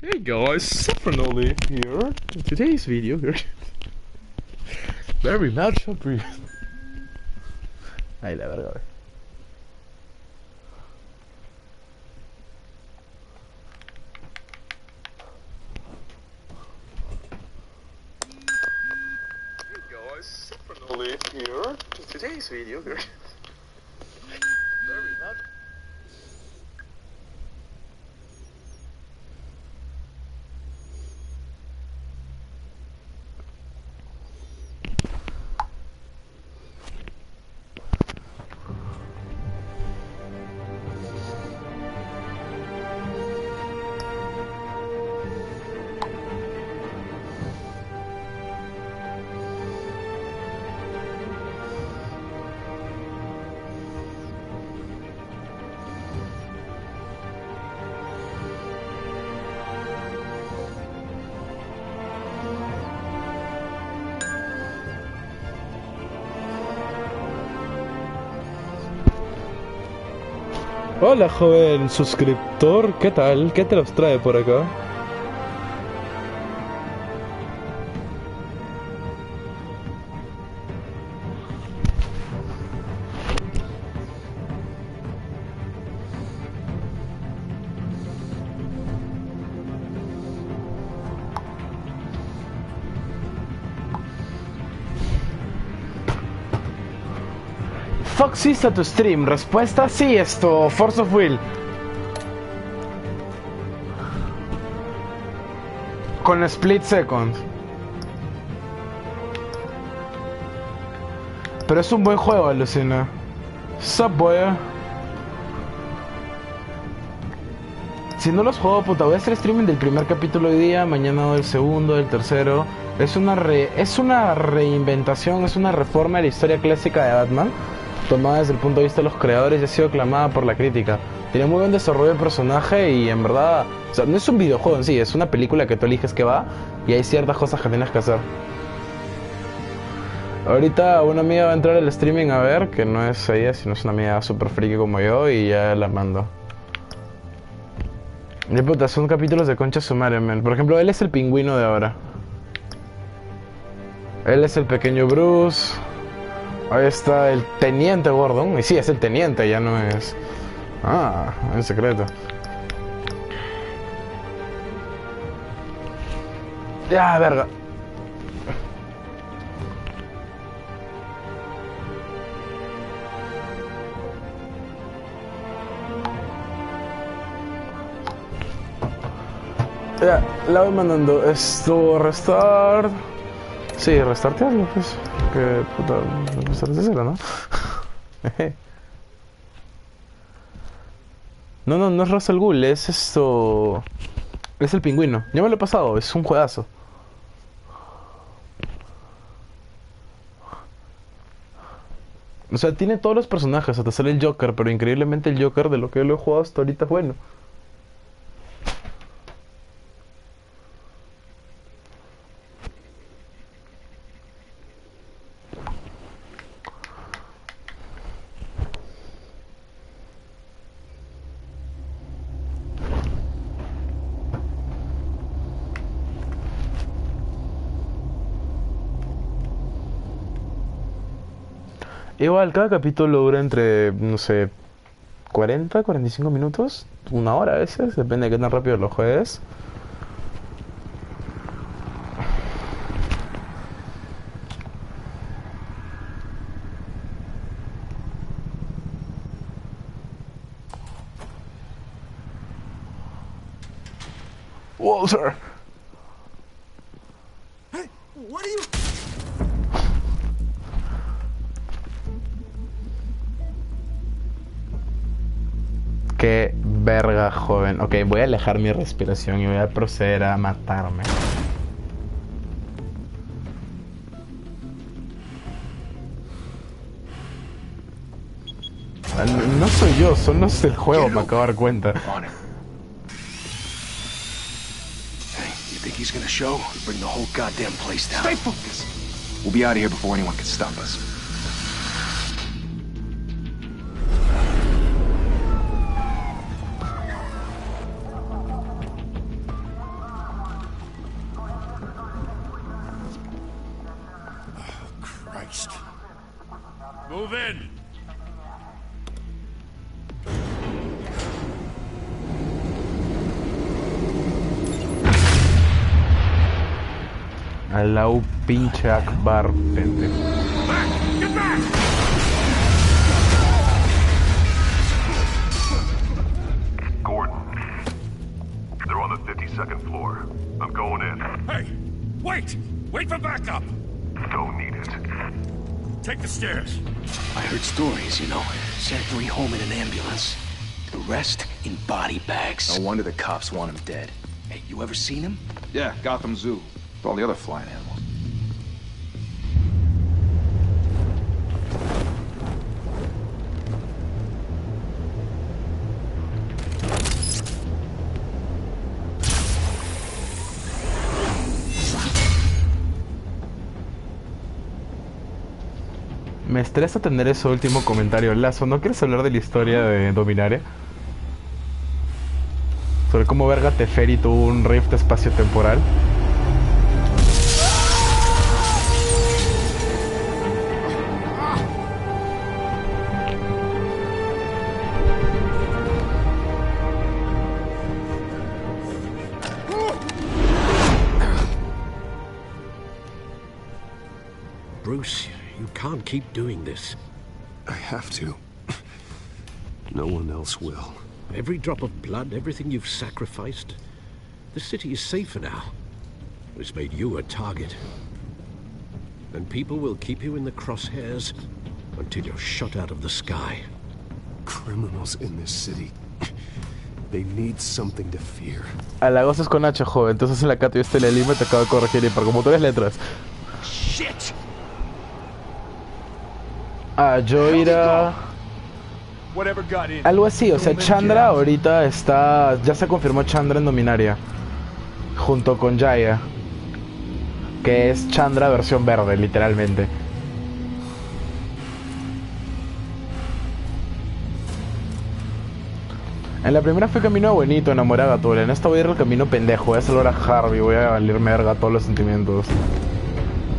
Hey guys, Saffronoli here. In today's video, we're very much appreciated. Ahí la verga, güey. Hey guys, Saffronoli here. In today's video, we're very much. Hola joven suscriptor, ¿qué tal? ¿Qué te los trae por acá? Fox a tu stream, respuesta sí, Force of Will. Con Split Second. Pero es un buen juego, alucina. Subway. Si no los juego, puta, voy a hacer streaming del primer capítulo hoy día, mañana del segundo, del tercero. Es una reinventación, es una reforma de la historia clásica de Batman, tomada desde el punto de vista de los creadores y ha sido aclamada por la crítica. Tiene muy buen desarrollo de personaje y en verdad, o sea, no es un videojuego en sí, es una película que tú eliges que va y hay ciertas cosas que tienes que hacer. Ahorita una amiga va a entrar al streaming a ver, que no es ella, sino es una amiga super friki como yo y ya la mando. Y puta, son capítulos de concha sumaria, man. Por ejemplo, él es el pingüino de ahora. Él es el pequeño Bruce. Ahí está el teniente Gordon. Y sí, es el teniente, ya no es... Ah, en secreto. Ya, verga. Ya, la voy mandando. Esto, restart. Sí, restartearlo, pues. Que puta, empezar desde cero, ¿no? No es Russell Gould, es esto. Es el pingüino. Ya me lo he pasado, es un juegazo. O sea, tiene todos los personajes, hasta sale el Joker, pero increíblemente el Joker de lo que yo lo he jugado hasta ahorita es bueno. Igual, cada capítulo dura entre, no sé, 40, 45 minutos, una hora a veces, depende de qué tan rápido lo juegues. Walter. Hey, what are you... Qué verga, joven. Ok, voy a alejar mi respiración y voy a proceder a matarme. No soy yo, son los del juego, me acabo de dar cuenta. You think he's gonna show? Bring the whole goddamn place down. Stay focused. We'll be out of here before anyone can stop us. Move in. Allahu pinche Akbar, pendejo. Get back! Gordon, they're on the 52nd floor. I'm going in. Hey, wait! Wait for backup! Don't need it. Take the stairs. I heard stories, you know. Sent 3 home in an ambulance. The rest in body bags. No wonder the cops want him dead. Hey, you ever seen him? Yeah, Gotham Zoo. With all the other flying animals. Me estresa tener ese último comentario. Lazo, ¿no quieres hablar de la historia de Dominaria? Sobre cómo verga Teferi tuvo un rift espacio-temporal. Bruce, you can't keep doing this. I have to. No one else will. Every drop of blood, everything you've sacrificed. The city is safer now. It's made you a target. And people will keep you in the crosshairs until you're shot out of the sky. Criminals in this city. They need something to fear. Halagos es con H, joven. Entonces en la Cato y este le lima te acabo de corregir y por como tú eres letras. Shit! Ah, yo irá... Algo así, o sea, Chandra ahorita está... Ya se confirmó Chandra en Dominaria. Junto con Jaya. Que es Chandra versión verde, literalmente. En la primera fue camino bonito, enamorada a Gatul. En esta voy a ir el camino pendejo. Voy a salvar a Harvey, voy a valirme verga todos los sentimientos.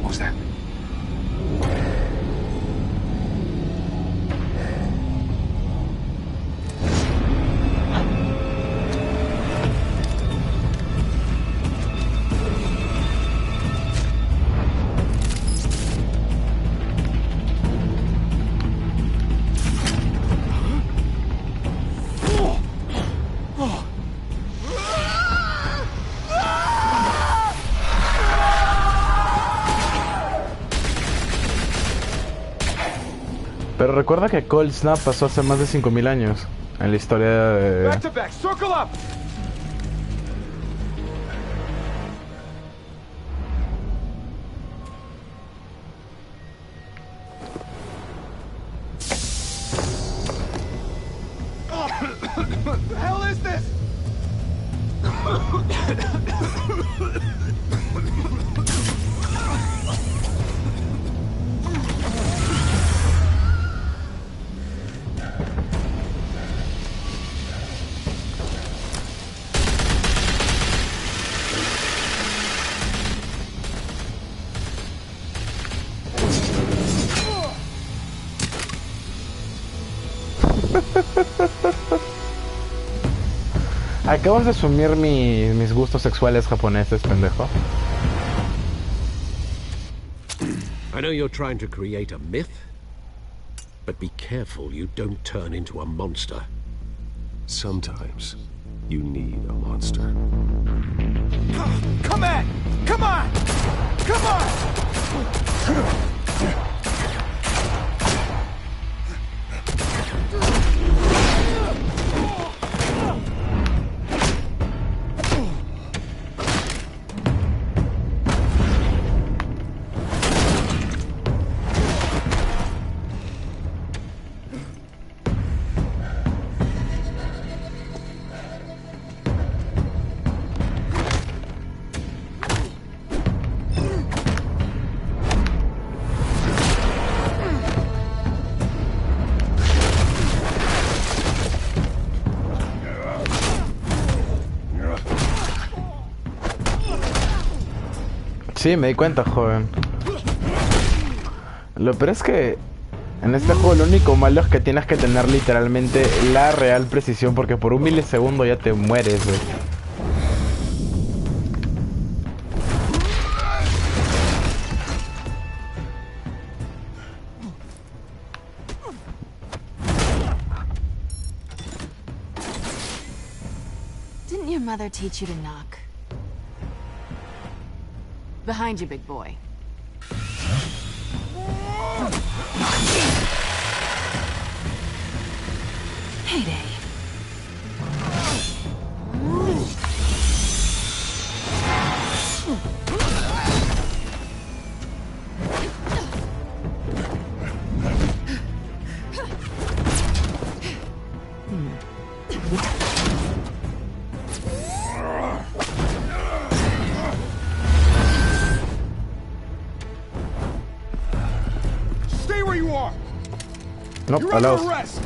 What was that? Pero recuerda que Cold Snap pasó hace más de 5000 años en la historia de... Back to back, circle up! What the hell is this? Acabas de asumir mis gustos sexuales japoneses, pendejo. I know you're trying to create a myth, but be careful you don't turn into a monster. Sometimes you need a monster. Come on! Come on! Come on! Sí, me di cuenta, joven. Lo peor es que En este juego lo único malo es que tienes que tener literalmente la real precisión porque por un milisegundo ya te mueres, güey. Didn't your mother teach you to knock? Behind you, big boy. Heyday. Stay where you are. Nope, You're under allows. arrest.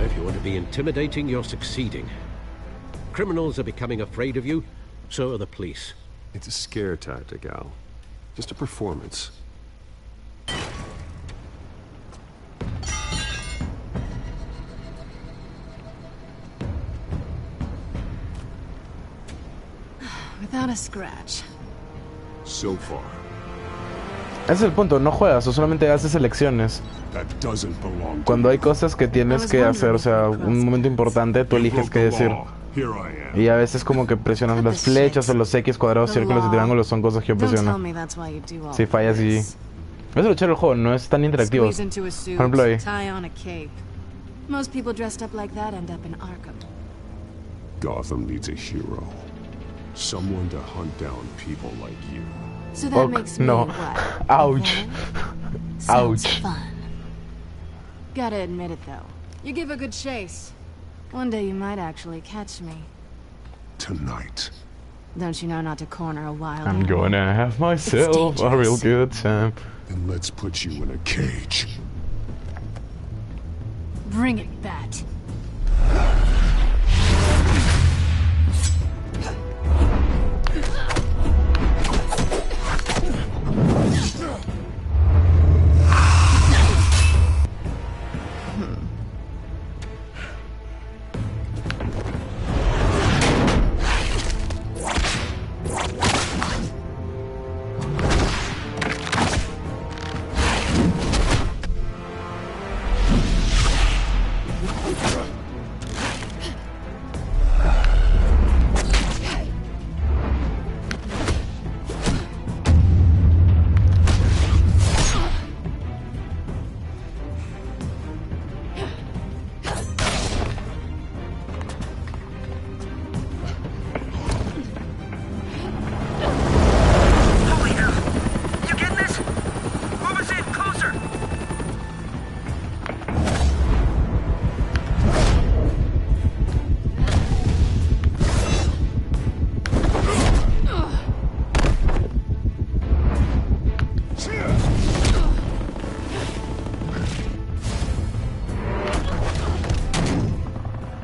If you want to be intimidating, you're succeeding. Criminals are becoming afraid of you, so are the police. It's a scare tactic, Al. Just a performance. Without a scratch. So far. Ese es el punto, no juegas, o solamente haces elecciones. That doesn't belong to Cuando hay cosas que tienes que hacer, o sea, un momento importante, tú eliges qué decir. Here I am. Y a veces como que presionas las flechas o los X, cuadrados, círculos y triángulos son cosas que yo Don't tell presiono. me that's why you do all Si fallas y... this. Eso es lo chévere del juego, no es tan interactivo. Squeeze into a suit, Por ejemplo ahí. tie on a cape. Most people dressed up like that end up in Arkham. Gotham needs a hero. Someone to hunt down people like you. So that Oh, makes me no. what? Ouch. Villain? Sounds Ouch. fun. Gotta admit it though. You give a good chase. One day you might actually catch me. Tonight. Don't you know not to corner a wild I'm animal? gonna have myself a real good time. Then let's put you in a cage. Bring it, Bat.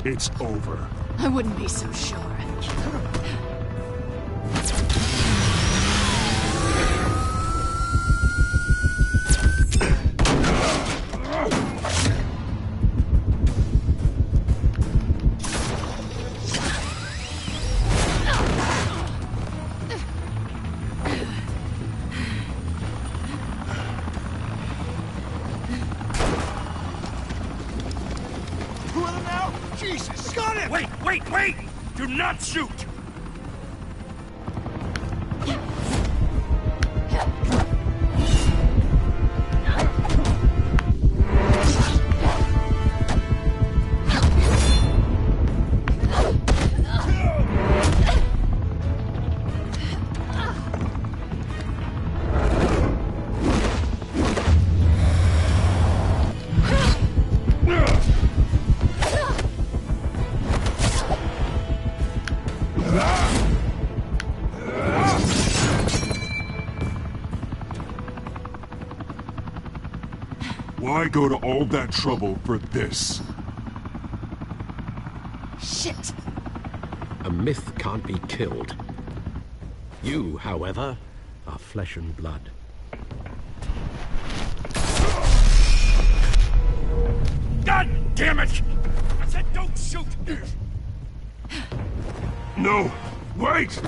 It's over. I wouldn't be so sure. Who are them now? Jesus! Got it! Wait, wait, wait! Do not shoot! Why go to all that trouble for this? Shit! A myth can't be killed. You, however, are flesh and blood. God damn it! I said don't shoot! No! Wait!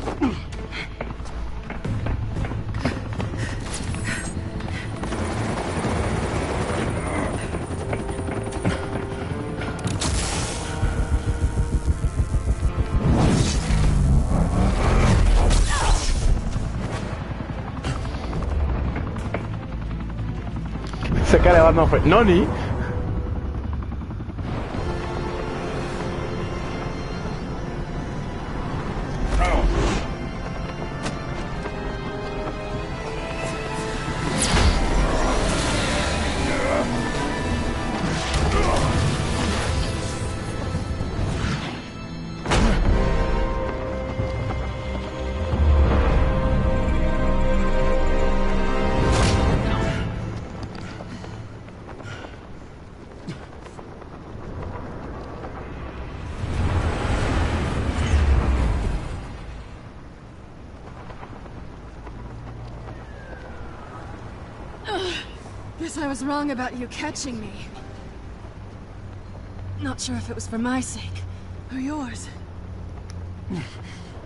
Esa cara de Batman fue... ¡Noni! Guess I was wrong about you catching me. Not sure if it was for my sake, or yours.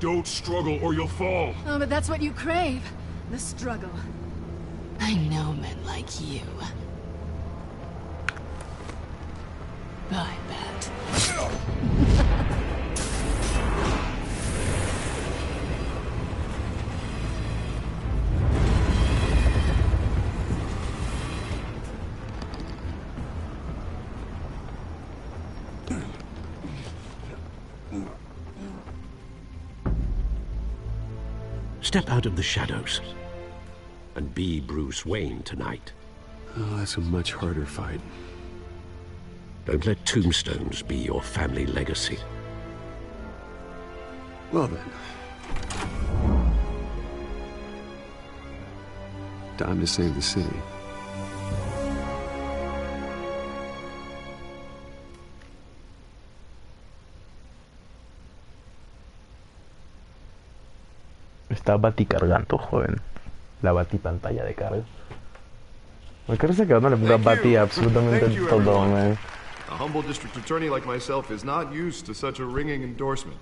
Don't struggle or you'll fall. Oh, but that's what you crave. The struggle. I know men like you. I bet. Step out of the shadows and be Bruce Wayne tonight. Oh, that's a much harder fight. Don't let tombstones be your family legacy. Well then. Time to save the city. Está baticargando, joven. La batipantalla de carga. Me parece que no le ponga bati absolutamente Thank you, todo, everyone. man. A humble district attorney like myself is not used to such a ringing endorsement.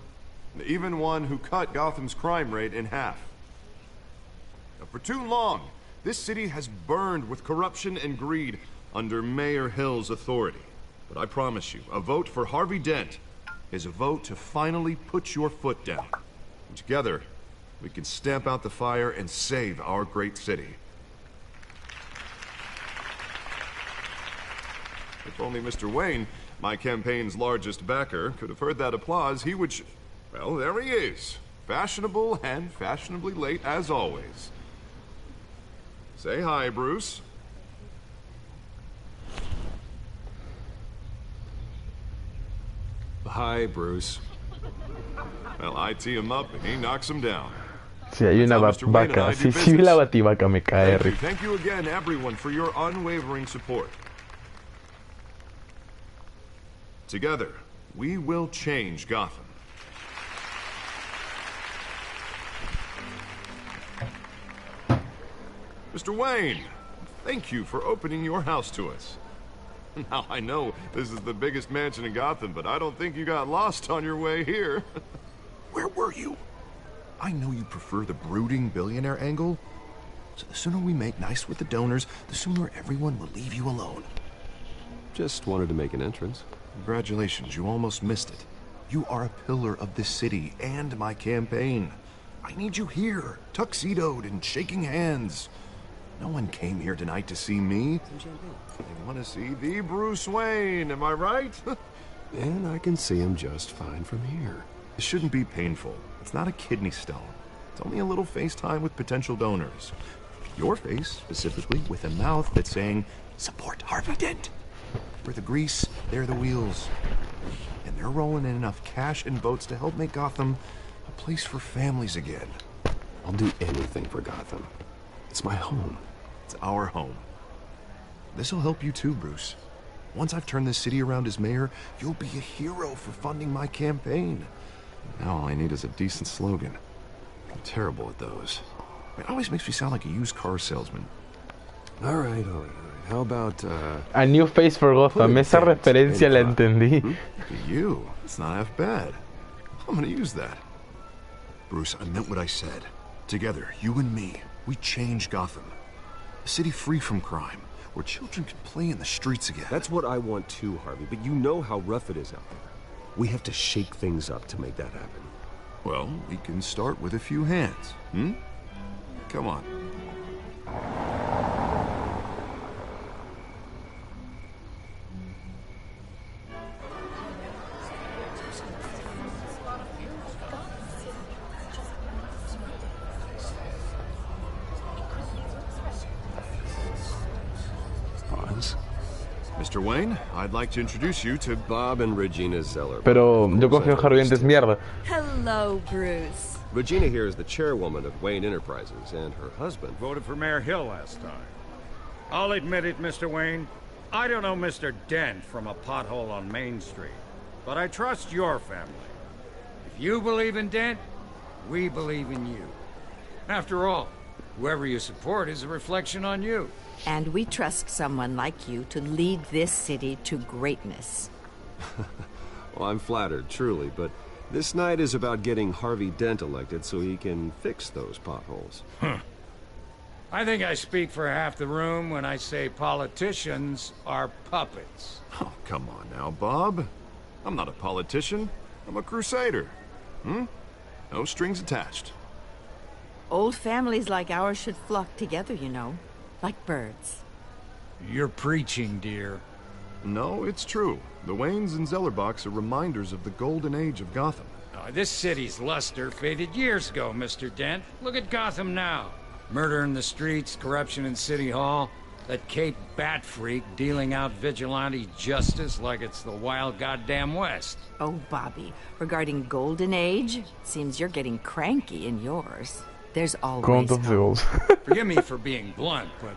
Even one who cut Gotham's crime rate in half. Now, for too long, this city has burned with corruption and greed under Mayor Hill's authority. But I promise you, a vote for Harvey Dent is a vote to finally put your foot down. And together, we can stamp out the fire and save our great city. If only Mr. Wayne, my campaign's largest backer, could have heard that applause, he would well, there he is. Fashionable and fashionably late as always. Say hi, Bruce. Hi, Bruce. Well, I tee him up and he knocks him down. Si hay una That's how Mr. Wayne and vaca, I do si vi la bativaca me cae de Thank you. risa. Thank you again, everyone, for your unwavering support. Together, we will change Gotham. Mr. Wayne, thank you for opening your house to us. Now, I know this is the biggest mansion in Gotham, but I don't think you got lost on your way here. Where were you? I know you prefer the brooding billionaire angle, so the sooner we make nice with the donors, the sooner everyone will leave you alone. Just wanted to make an entrance. Congratulations, you almost missed it. You are a pillar of this city and my campaign. I need you here, tuxedoed and shaking hands. No one came here tonight to see me. They want to see the Bruce Wayne, am I right? And I can see him just fine from here. It shouldn't be painful. It's not a kidney stone. It's only a little FaceTime with potential donors. Your face, specifically, with a mouth that's saying, support Harvey Dent. We're the grease, they're the wheels. And they're rolling in enough cash and votes to help make Gotham a place for families again. I'll do anything for Gotham. It's my home. It's our home. This'll help you too, Bruce. Once I've turned this city around as mayor, you'll be a hero for funding my campaign. Now all I need is a decent slogan. I'm terrible at those. It always makes me sound like a used car salesman. All right. How about, A New Face for Gotham. put a Esa dent referencia in la Gotham. entendí. Look at you. It's not half bad. I'm gonna use that. Bruce, I meant what I said. Together, you and me, we change Gotham. A city free from crime, where children can play in the streets again. That's what I want too, Harvey, but you know how rough it is out there. We have to shake things up to make that happen. Well, we can start with a few hands, hmm? Come on. Hans? Mr. Wayne, I'd like to introduce you to Bob and Regina Zeller. Pero yo confío en Harvey antes mierda. Hello, Bruce. Regina here is the chairwoman of Wayne Enterprises, and her husband. Voted for Mayor Hill last time. I'll admit it, Mr. Wayne. I don't know Mr. Dent from a pothole on Main Street, but I trust your family. If you believe in Dent, we believe in you. After all, whoever you support is a reflection on you. And we trust someone like you to lead this city to greatness. Well, I'm flattered, truly, but this night is about getting Harvey Dent elected so he can fix those potholes. I think I speak for half the room when I say politicians are puppets. Oh, come on now, Bob. I'm not a politician. I'm a crusader. Hmm? No strings attached. Old families like ours should flock together, you know, like birds. You're preaching, dear. No, it's true. The Waynes and Zellerbachs are reminders of the golden age of Gotham. This city's luster faded years ago, Mr. Dent. Look at Gotham now. Murder in the streets, corruption in City Hall, that Cape Bat freak dealing out vigilante justice like it's the wild goddamn West. Oh, Bobby, regarding Golden Age, seems you're getting cranky in yours. There's always hope. Forgive me for being blunt, but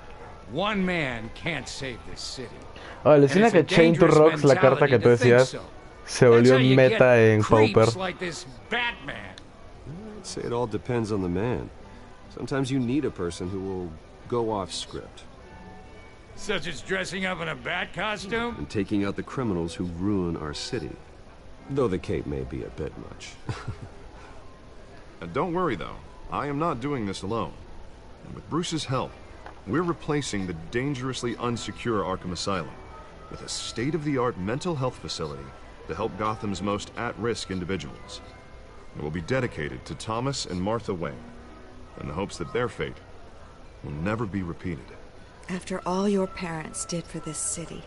one man can't save this city. Oh, la escena que Chain to Rocks, la carta que tú decías, se volvió meta en Pauper. Like this Batman. I'd say it all depends on the man. Sometimes you need a person who will go off script. Such as dressing up in a bat costume? And taking out the criminals who ruin our city. Though the cape may be a bit much. Don't worry, though. I am not doing this alone. And with Bruce's help, we're replacing the dangerously unsecure Arkham Asylum with a state-of-the-art mental health facility to help Gotham's most at-risk individuals. It will be dedicated to Thomas and Martha Wayne, in the hopes that their fate will never be repeated. After all your parents did for this city,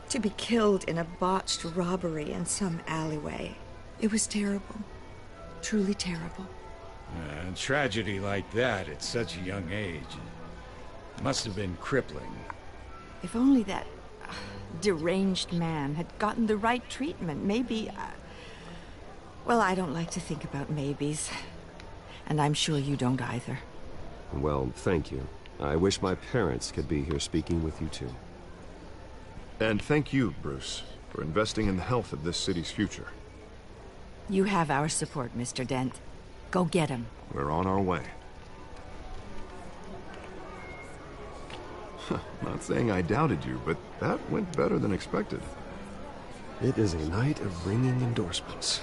to be killed in a botched robbery in some alleyway, it was terrible. Truly terrible. A tragedy like that at such a young age must have been crippling. If only that deranged man had gotten the right treatment, maybe... well, I don't like to think about maybes. And I'm sure you don't either. Well, thank you. I wish my parents could be here speaking with you too. And thank you, Bruce, for investing in the health of this city's future. You have our support, Mr. Dent. Go get him. We're on our way. Not saying I doubted you, but that went better than expected. It is a night of ringing endorsements.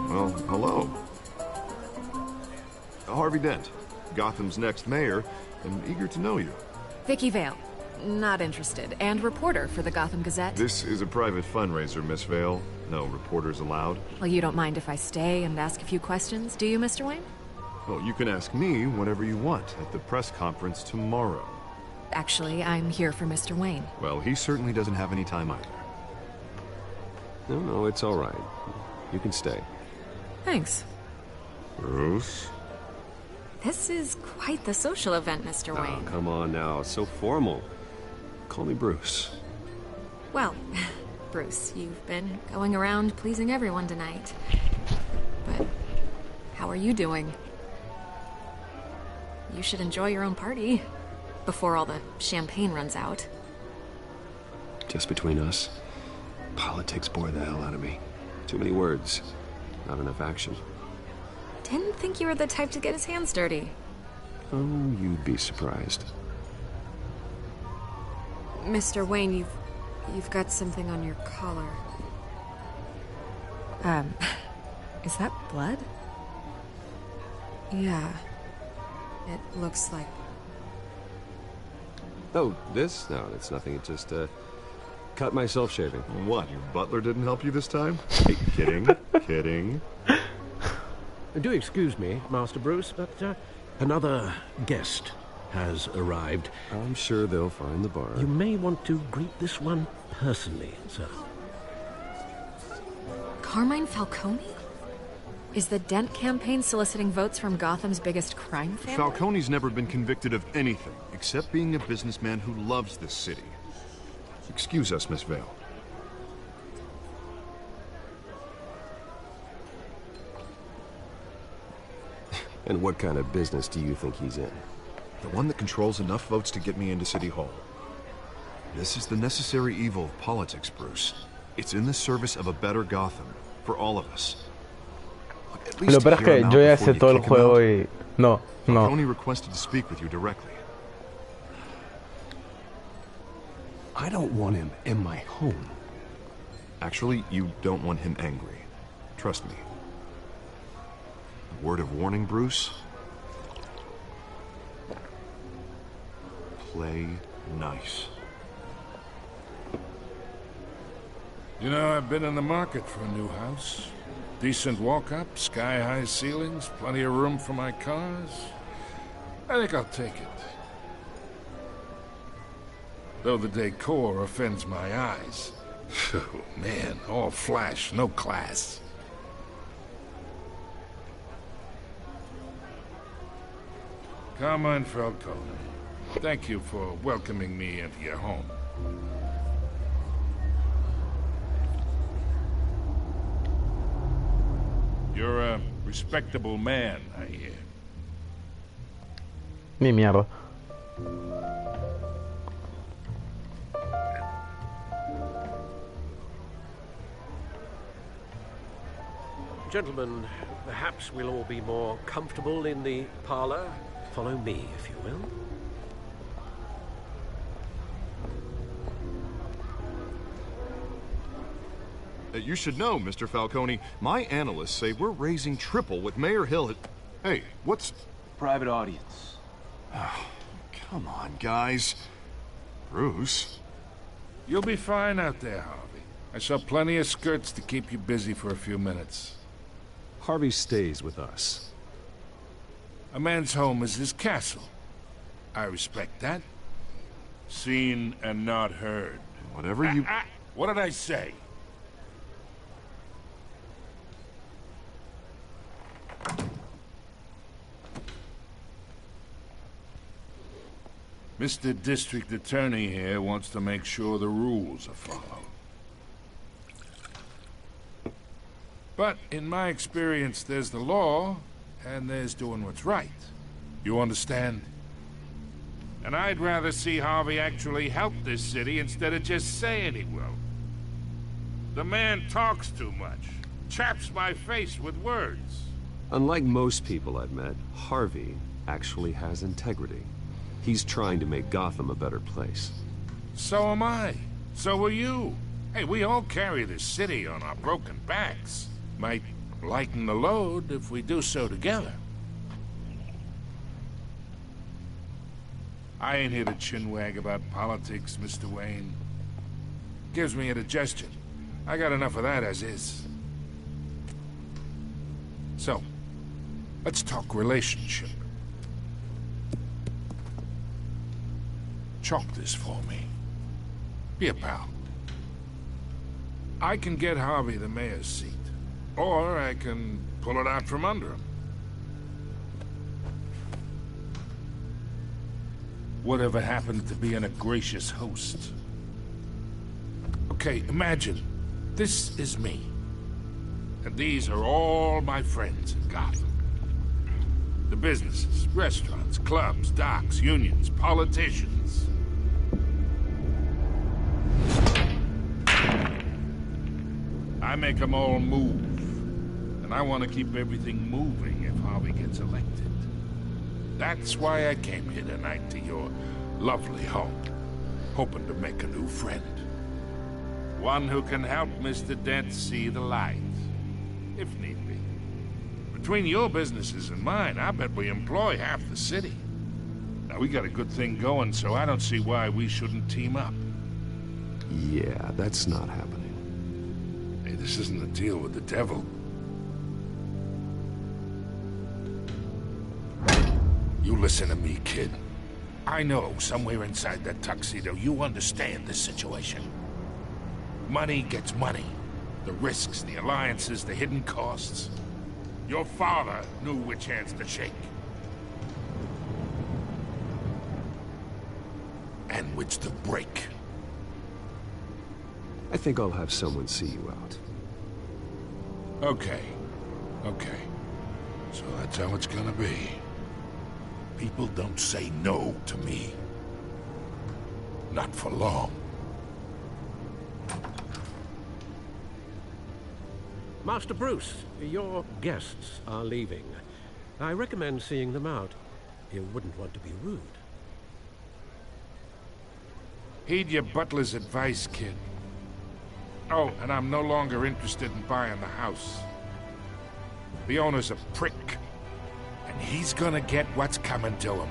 Well, hello. Harvey Dent, Gotham's next mayor, and eager to know you. Vicky Vale. Not interested. And reporter for the Gotham Gazette. This is a private fundraiser, Miss Vale. No reporters allowed. Well, you don't mind if I stay and ask a few questions, do you, Mr. Wayne? Well, you can ask me whatever you want at the press conference tomorrow. Actually, I'm here for Mr. Wayne. Well, he certainly doesn't have any time either. No, it's all right. You can stay. Thanks. Bruce? This is quite the social event, Mr. Wayne. Oh, come on now. So formal. Call me Bruce. Well, Bruce, you've been going around pleasing everyone tonight. But how are you doing? you should enjoy your own party. Before all the champagne runs out. Just between us, politics bore the hell out of me. Too many words, not enough action. Didn't think you were the type to get his hands dirty. Oh, you'd be surprised. Mr. Wayne, you've got something on your collar. Is that blood? Yeah. It looks like... Oh, this? No, it's nothing. It just, cut myself shaving. What, your butler didn't help you this time? Kidding, kidding. Do excuse me, Master Bruce, but another guest has arrived. I'm sure they'll find the bar. You may want to greet this one personally, sir. Carmine Falcone? Is the Dent campaign soliciting votes from Gotham's biggest crime family? Falcone's never been convicted of anything, except being a businessman who loves this city. Excuse us, Miss Vale. And what kind of business do you think he's in? The one that controls enough votes to get me into City Hall. This is the necessary evil of politics, Bruce. It's in the service of a better Gotham, for all of us. Lo peor es que yo ya sé todo el juego y... No. Falcone requested to speak with you directly. I don't want him in my home. Actually, you don't want him angry. Trust me. A word of warning, Bruce. Play nice. You know, I've been in the market for a new house. Decent walk-up, sky-high ceilings, plenty of room for my cars. I think I'll take it. Though the decor offends my eyes. Oh, man, all flash, no class. Carmine Falcone, thank you for welcoming me into your home. You're a respectable man, I hear. Ni mierda. Gentlemen, perhaps we'll all be more comfortable in the parlor. Follow me, if you will. You should know, Mr. Falcone, my analysts say we're raising triple with Mayor Hill at... Hey, what's... Private audience. Oh, come on, guys. Bruce? You'll be fine out there, Harvey. I saw plenty of skirts to keep you busy for a few minutes. Harvey stays with us. A man's home is his castle. I respect that. Seen and not heard. Whatever you... What did I say? Mr. District Attorney here wants to make sure the rules are followed. But in my experience, there's the law, and there's doing what's right. You understand? And I'd rather see Harvey actually help this city instead of just saying he will. The man talks too much. Chaps my face with words. Unlike most people I've met, Harvey actually has integrity. He's trying to make Gotham a better place. So am I. So are you. Hey, we all carry this city on our broken backs. Might lighten the load if we do so together. I ain't here to chinwag about politics, Mr. Wayne. Gives me indigestion. I got enough of that as is. So, let's talk relationship. Chalk this for me. Be a pal. I can get Harvey the mayor's seat. Or I can pull it out from under him. Whatever happened to being a gracious host? Okay, imagine. This is me. And these are all my friends in Gotham. The businesses, restaurants, clubs, docks, unions, politicians. I make them all move. And I want to keep everything moving if Harvey gets elected. That's why I came here tonight to your lovely home, hoping to make a new friend. One who can help Mr. Dent see the light, if need be. Between your businesses and mine, I bet we employ half the city. Now, we got a good thing going, so I don't see why we shouldn't team up. Yeah, that's not happening. Hey, this isn't a deal with the devil. You listen to me, kid. I know somewhere inside that tuxedo you understand this situation. Money gets money. The risks, the alliances, the hidden costs. Your father knew which hands to shake. And which to break. I think I'll have someone see you out. Okay. Okay. So that's how it's gonna be. People don't say no to me. Not for long. Master Bruce, your guests are leaving. I recommend seeing them out. You wouldn't want to be rude. Heed your butler's advice, kid. Oh, and I'm no longer interested in buying the house. The owner's a prick, and he's gonna get what's coming to him.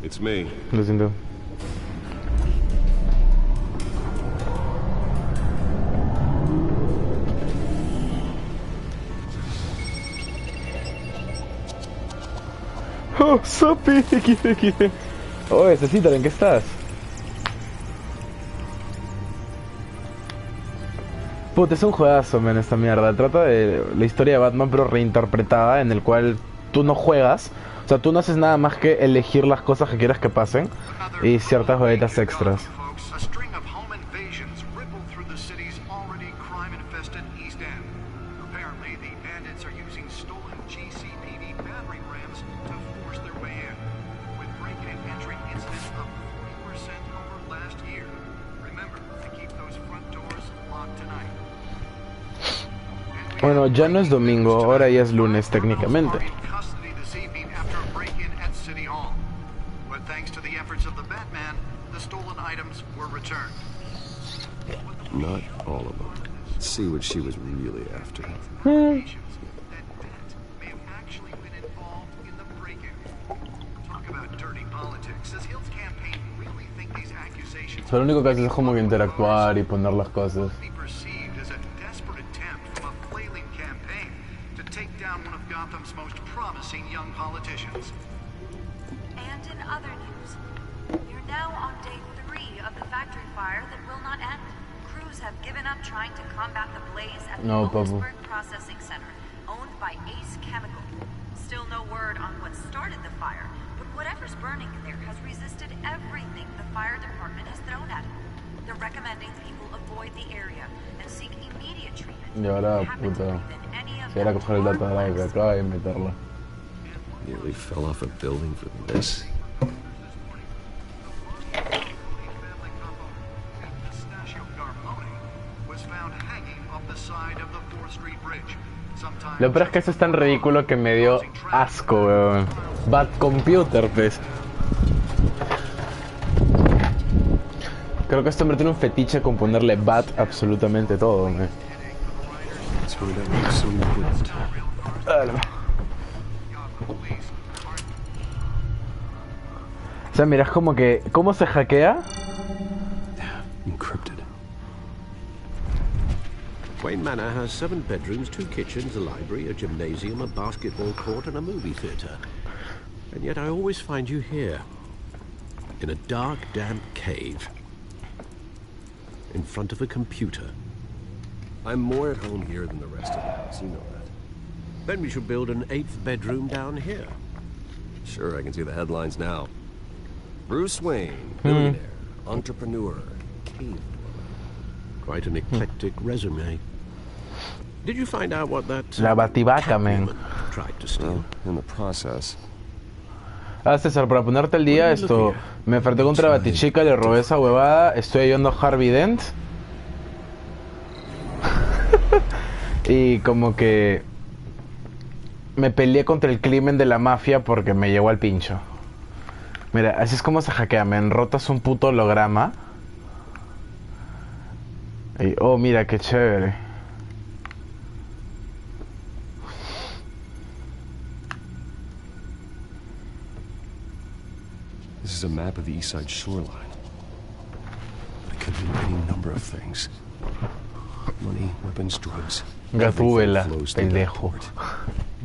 It's me. Lo siento. Oh, Sopi, ¿qué? Oh, Cecitar, ¿en qué estás? Puta, es un juegazo, men, esta mierda. Trata de la historia de Batman, pero reinterpretada, en el cual tú no juegas. O sea, tú no haces nada más que elegir las cosas que quieras que pasen y ciertas jueguitas extras. Bueno, ya no es domingo, ahora ya es lunes técnicamente. Not all of them. Let's see what she was really after. Lo único que haces es como que interactuar y poner las cosas. No, Papu. Processing center, owned by Ace Chemical. Still no word on what started the fire, but whatever's burning in there has resisted everything the fire department has thrown at it. They're recommending people avoid the area and seek immediate treatment. Y ahora, puta, si era coger el dato de la que acaba y meterla. Nearly fell off a building for this. Lo peor es que eso es tan ridículo que me dio asco, weón. Bad Computer, pues. Creo que este hombre tiene un fetiche con ponerle Bat absolutamente todo, weón. Let's find out what's so important. O sea, mira, es como que... ¿Cómo se hackea? Encrypted. Wayne Manor has 7 bedrooms, 2 kitchens, a library, a gymnasium, a basketball court, and a movie theater. And yet I always find you here. In a dark, damp cave. In front of a computer. I'm more at home here than the rest of the house, you know that. Then we should build an 8th bedroom down here. Sure, I can see the headlines now. Bruce Wayne, billionaire, entrepreneur, cave dweller. Quite an eclectic resume. Did you find out what that La Bativaca, man. tried to steal? In the process. Ah, César, para ponerte al día, esto... Me enfrenté contra Batichica, le robé esa huevada, estoy ayudando a Harvey Dent. Y como que... Me peleé contra el crimen de la mafia porque me llevó al pincho. Mira, así es como se hackea, me enrotas un puto holograma. Y, oh, mira, qué chévere. This is a map of the east side shoreline. It could mean any number of things. Money, weapons, drugs. Gatúbela, pendejo.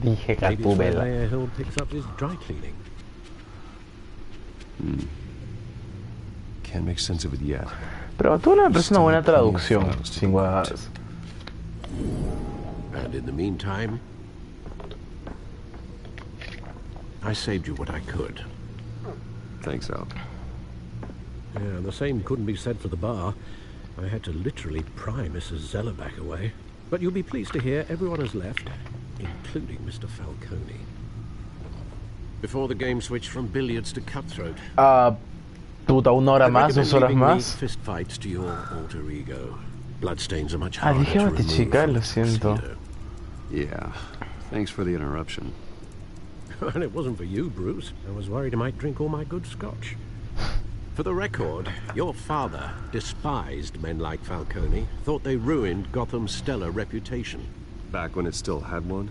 Dije Gatúbela. Hill picks up his dry cleaning. Can't make sense of it yet. Pero Gatúbela me parece una buena traducción, sin guadas. And in the meantime, I saved you what I could. Thanks, Al. Yeah, the same couldn't be said for the bar. I had to literally pry Mrs. Zellerback away. But you'll be pleased to hear everyone has left, including Mr. Falcone. Before the game switched from billiards to cutthroat. Puta, una hora más, 2 horas más. Fist fights to your alter ego. Bloodstains are much Ah, harder dije to Batichica, remove lo siento. from Yeah. Thanks for the interruption. And it wasn't for you, Bruce. I was worried I might drink all my good scotch. For the record, your father despised men like Falcone, thought they ruined Gotham's stellar reputation. Back when it still had one?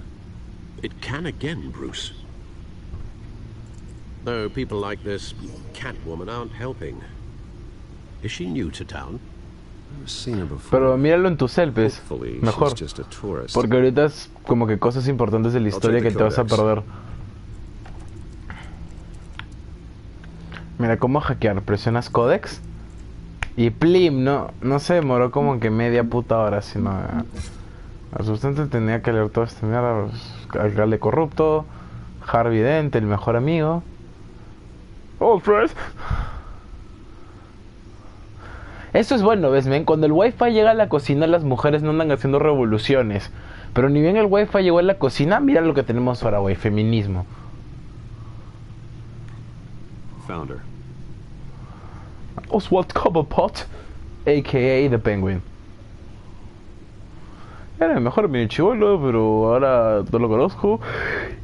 It can again, Bruce. Though people like this Catwoman aren't helping. Is she new to town? I've seen her before. Pero míralo en tu selfies, Hopefully, mejor. she's just a tourist. Porque ahorita es como que cosas importantes de la historia que te vas a perder. Mira cómo hackear, presionas Codex y plim, no se demoró como que media puta hora, sino el sustante tenía que leer todo este mierda, alcalde corrupto, Harvey Dent, el mejor amigo. Oh, Fred. Esto es bueno, ¿ves, men? Cuando el wifi llega a la cocina, las mujeres no andan haciendo revoluciones. Pero ni bien el wifi llegó a la cocina, mira lo que tenemos ahora, güey, feminismo. Found her. Oswald Cobblepot, a.k.a. The Penguin. Era el mejor mi chivolo, pero ahora no lo conozco.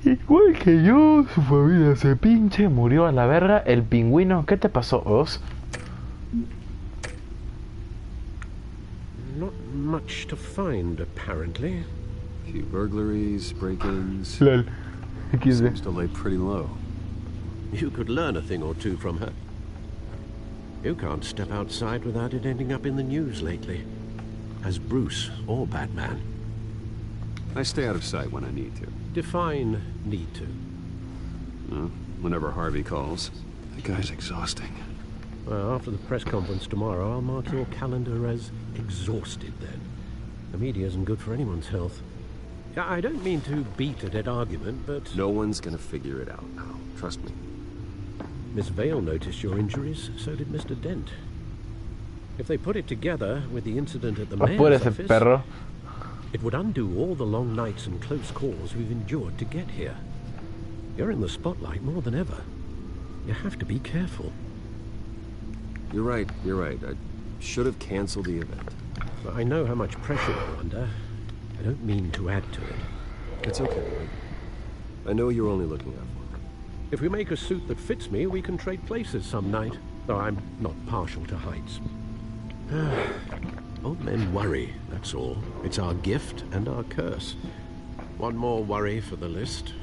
Igual que yo, su familia se pinche, murió a la verga. El pingüino, ¿qué te pasó, Oz? Not much to find, apparently. A few burglaries, break-ins. Lol. Seems to lay pretty low. You could learn a thing or two from her. You can't step outside without it ending up in the news lately. As Bruce or Batman. I stay out of sight when I need to. Define need to. Whenever Harvey calls. The guy's exhausting. Well, after the press conference tomorrow, I'll mark your calendar as exhausted then. The media isn't good for anyone's health. I don't mean to beat a dead argument, but... No one's gonna figure it out now. Trust me. Miss Vale noticed your injuries, so did Mr. Dent. If they put it together with the incident at the mayor's office, perro. it would undo all the long nights and close calls we've endured to get here. You're in the spotlight more than ever. You have to be careful. You're right. I should have canceled the event. I know how much pressure you're under. I don't mean to add to it. It's okay. I know you're only looking out for me. If we make a suit that fits me, we can trade places some night. Though I'm not partial to heights. Old men worry, that's all. It's our gift and our curse. One more worry for the list.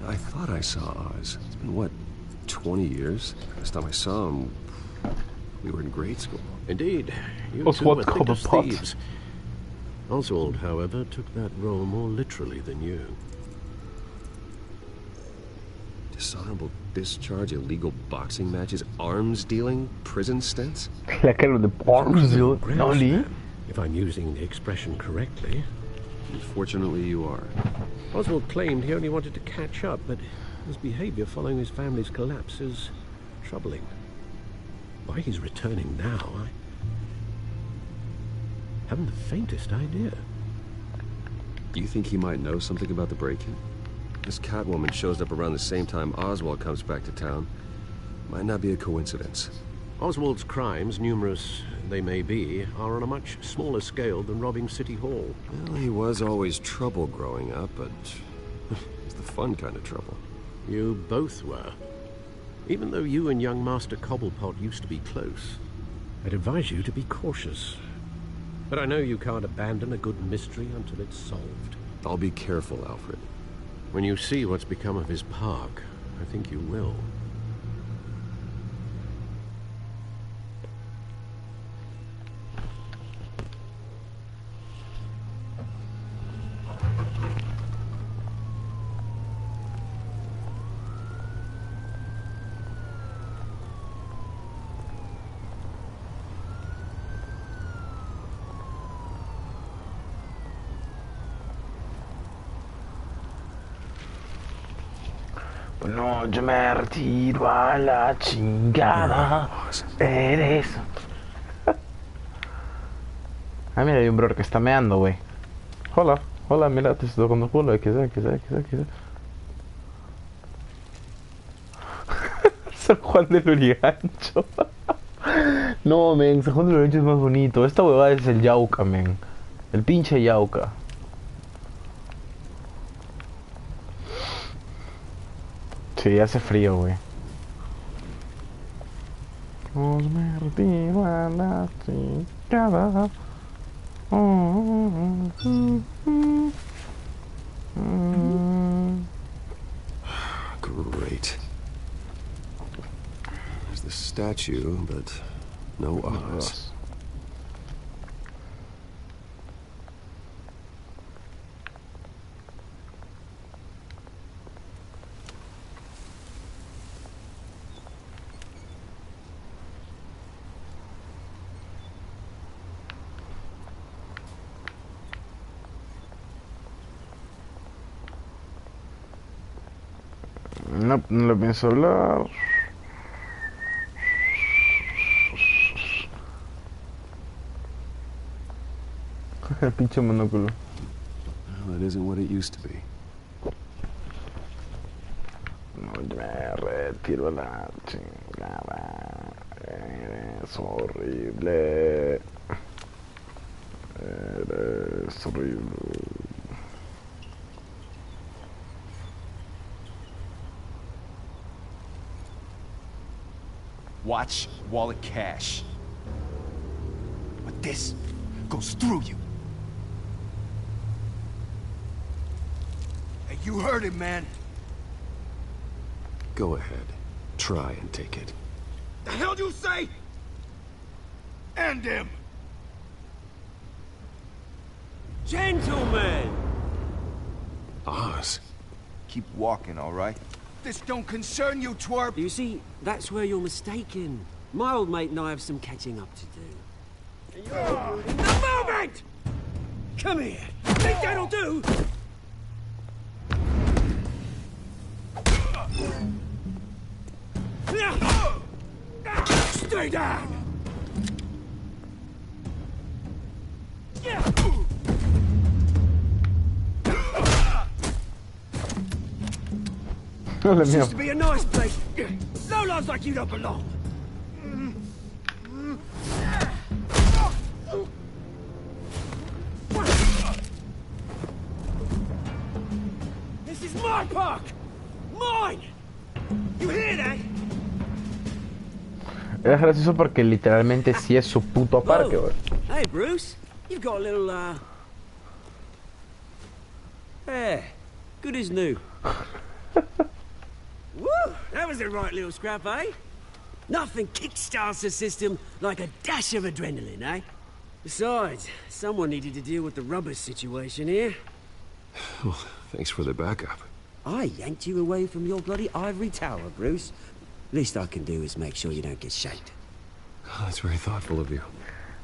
I thought I saw Oz. It's been, what, 20 years? Last time I saw him, we were in grade school. Indeed. You two were thick as thieves. Oswald, however, took that role more literally than you. Dishonorable discharge, illegal boxing matches, arms dealing, prison stints? La cara de arms dealing, no Lee? If I'm using the expression correctly. Unfortunately, you are. Oswald claimed he only wanted to catch up, but his behavior following his family's collapse is troubling. Why he's returning now, I haven't the faintest idea. You think he might know something about the break-in? This Catwoman shows up around the same time Oswald comes back to town. Might not be a coincidence. Oswald's crimes, numerous they may be, are on a much smaller scale than robbing City Hall. Well, he was always trouble growing up, but it's the fun kind of trouble. You both were. Even though you and young Master Cobblepot used to be close, I'd advise you to be cautious. But I know you can't abandon a good mystery until it's solved. I'll be careful, Alfred. When you see what's become of his park, I think you will. No, yo me retiro a la chingada. Eres. Ah, mira, hay un brother que está meando, güey. Hola, hola, mira, te estoy tocando el culo. ¿Qué sea? San Juan del Lurigancho. No, men, San Juan del Lurigancho es más bonito. Esta huevada es el Yauca, men. El pinche Yauca. Sí, hace frío, güey. Me retiro a la chingada. Great. There's the statue, but no Oz. No, no le pienso hablar. El pinche monóculo. Well, it isn't what it used to be. No, me retiro a la chingada. Eres horrible. Eres horrible. Watch wallet cash. But this goes through you. Hey, you heard it, man. Go ahead. Try and take it. The hell do you say? End him! Gentlemen! Oz. Keep walking, all right? This don't concern you, twerp! You see, that's where you're mistaken. My old mate and I have some catching up to do. The movement! Come here! Think that'll do? Stay down! This used to be a nice place. No lives like you don't belong. Es gracioso porque literalmente sí es su puto parque, güey. Hey, Bruce. You've got a little, Yeah, good as new. Woo! That was a right little scrap, eh? Nothing kickstarts the system like a dash of adrenaline, eh? Besides, someone needed to deal with the rubber situation here. Well, thanks for the backup. I yanked you away from your bloody ivory tower, Bruce. Least I can do is make sure you don't get shanked. Oh, that's very thoughtful of you.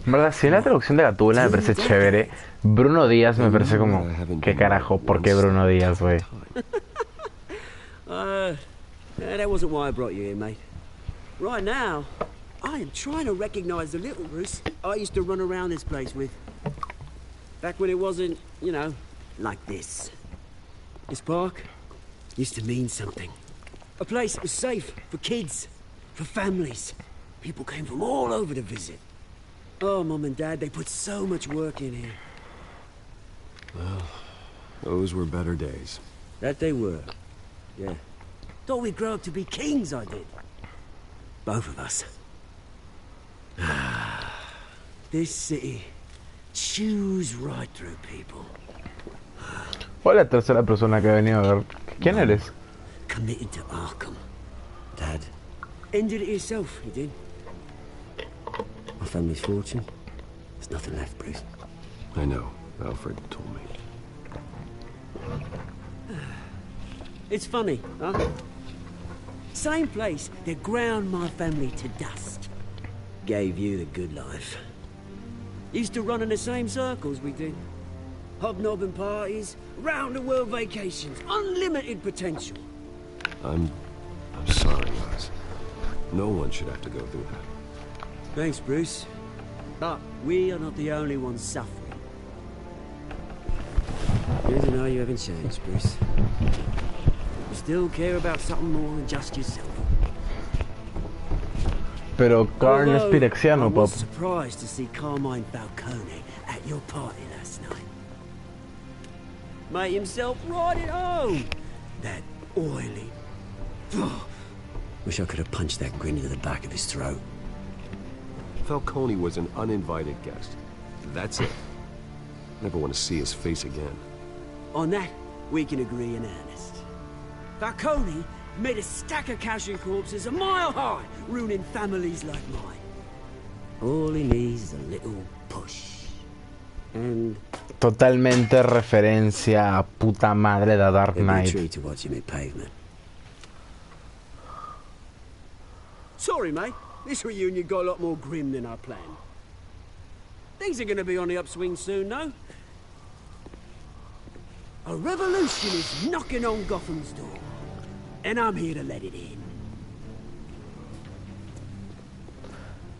En verdad, si la traducción de Gatúbela me parece chévere, Bruno Díaz me parece como... ¿Qué carajo? ¿Por qué Bruno Díaz, güey? That wasn't why I brought you here, mate. Right now, I am trying to recognize the little Bruce I used to run around this place with. Back when it wasn't, you know, like this. This park used to mean something. A place that was safe for kids, for families. People came from all over to visit. Oh, Mum and Dad, they put so much work in here. Well, those were better days. That they were. Yeah. Thought we'd grow up to be kings, I did. Both of us. This city chews right through people. Hola, tercera persona que ha venido a ver. ¿Quién eres? Committed to Arkham. Dad. Ended it yourself, you did. My family's fortune. There's nothing left, Bruce. I know. Alfred told me. It's funny, huh? Same place that ground my family to dust. Gave you the good life. Used to run in the same circles we did. Hobnobbing parties, round-the-world vacations, unlimited potential. I'm sorry, Oz. No one should have to go through that. Thanks, Bruce. But we are not the only ones suffering. Good to know you haven't changed, Bruce. You still care about something more than just yourself. Pero Carl es pirexiano, I was Pop. surprised to see Carmine Falcone at your party last night. Made himself right at home. That oily... Wish I could have punched that grin into the back of his throat. Falcone was an uninvited guest. That's it. Never want to see his face again. On that, we can agree in earnest. Falcone made a stack of casual corpses a mile high, ruining families like mine. All he needs is a little push. And... Totalmente referencia a puta madre de Dark Knight. True to watch him in pavement. Sorry, mate. This reunion got a lot more grim than I planned. Things are going to be on the upswing soon, though. A revolution is knocking on Gotham's door. And I'm here to let it in.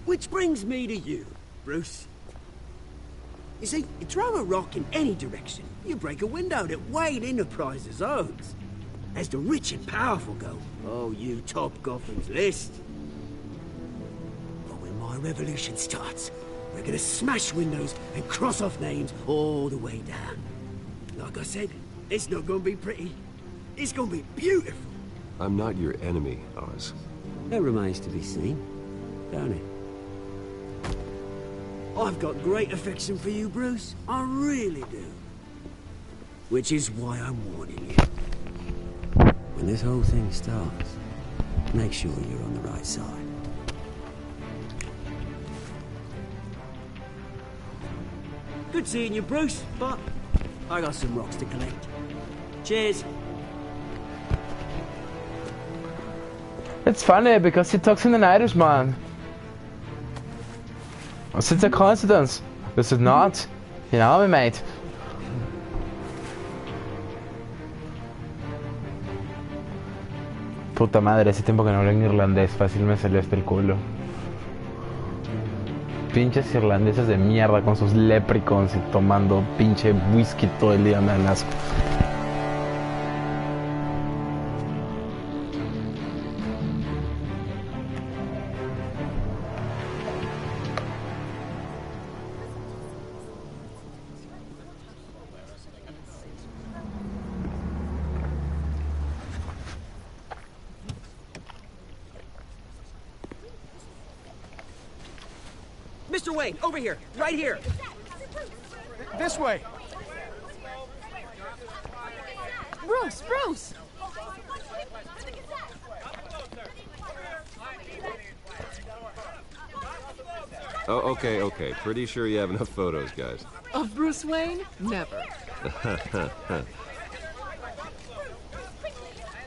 Which brings me to you, Bruce. You see, you throw a rock in any direction, you break a window that Wayne Enterprises owns. As the rich and powerful go, oh, you top Gotham's list. But when my revolution starts, we're gonna smash windows and cross off names all the way down. Like I said, it's not gonna be pretty. It's gonna be beautiful. I'm not your enemy, Oz. That remains to be seen, don't it? I've got great affection for you, Bruce. I really do. Which is why I'm warning you. When this whole thing starts, make sure you're on the right side. Good seeing you, Bruce, but I got some rocks to collect. Cheers. It's funny because he talks in an Irishman. It's a coincidence. This is not. You know me, mate. Puta madre, ese tiempo que no hablo en irlandés, fácil me salió hasta el culo. Pinches irlandeses de mierda con sus leprechauns y tomando pinche whisky todo el día, me dan asco. Mr. Wayne, over here, right here. This way. Bruce, Bruce! Oh, okay. Pretty sure you have enough photos, guys. Of Bruce Wayne? Never.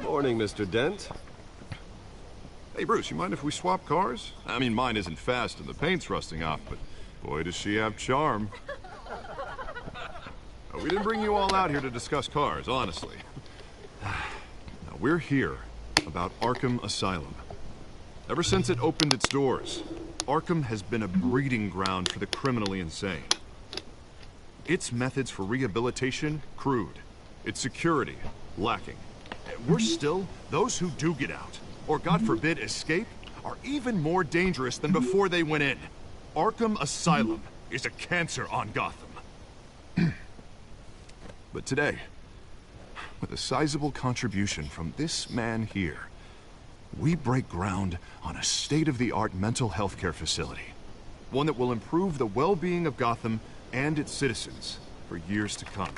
Morning, Mr. Dent. Hey, Bruce, you mind if we swap cars? I mean, mine isn't fast and the paint's rusting off, but boy, does she have charm. We didn't bring you all out here to discuss cars, honestly. Now, we're here about Arkham Asylum. Ever since it opened its doors, Arkham has been a breeding ground for the criminally insane. Its methods for rehabilitation, crude. Its security, lacking. And worse still, those who do get out, or God forbid escape, are even more dangerous than before they went in. Arkham Asylum is a cancer on Gotham. But today, with a sizable contribution from this man here, we break ground on a state-of-the-art mental health care facility. One that will improve the well-being of Gotham and its citizens for years to come.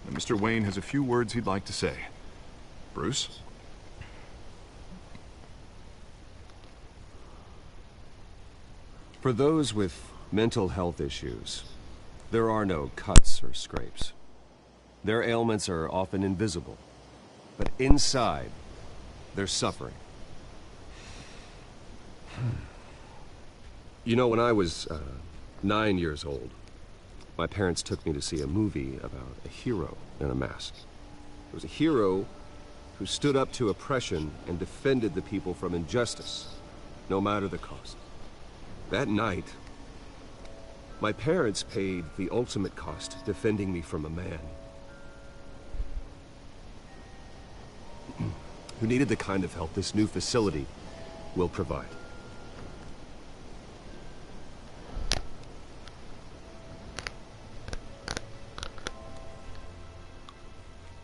And Mr. Wayne has a few words he'd like to say. Bruce? For those with mental health issues, there are no cuts or scrapes. Their ailments are often invisible, but inside, they're suffering. You know, when I was 9 years old, my parents took me to see a movie about a hero in a mask. It was a hero who stood up to oppression and defended the people from injustice, no matter the cost. That night, my parents paid the ultimate cost defending me from a man who needed the kind of help this new facility will provide.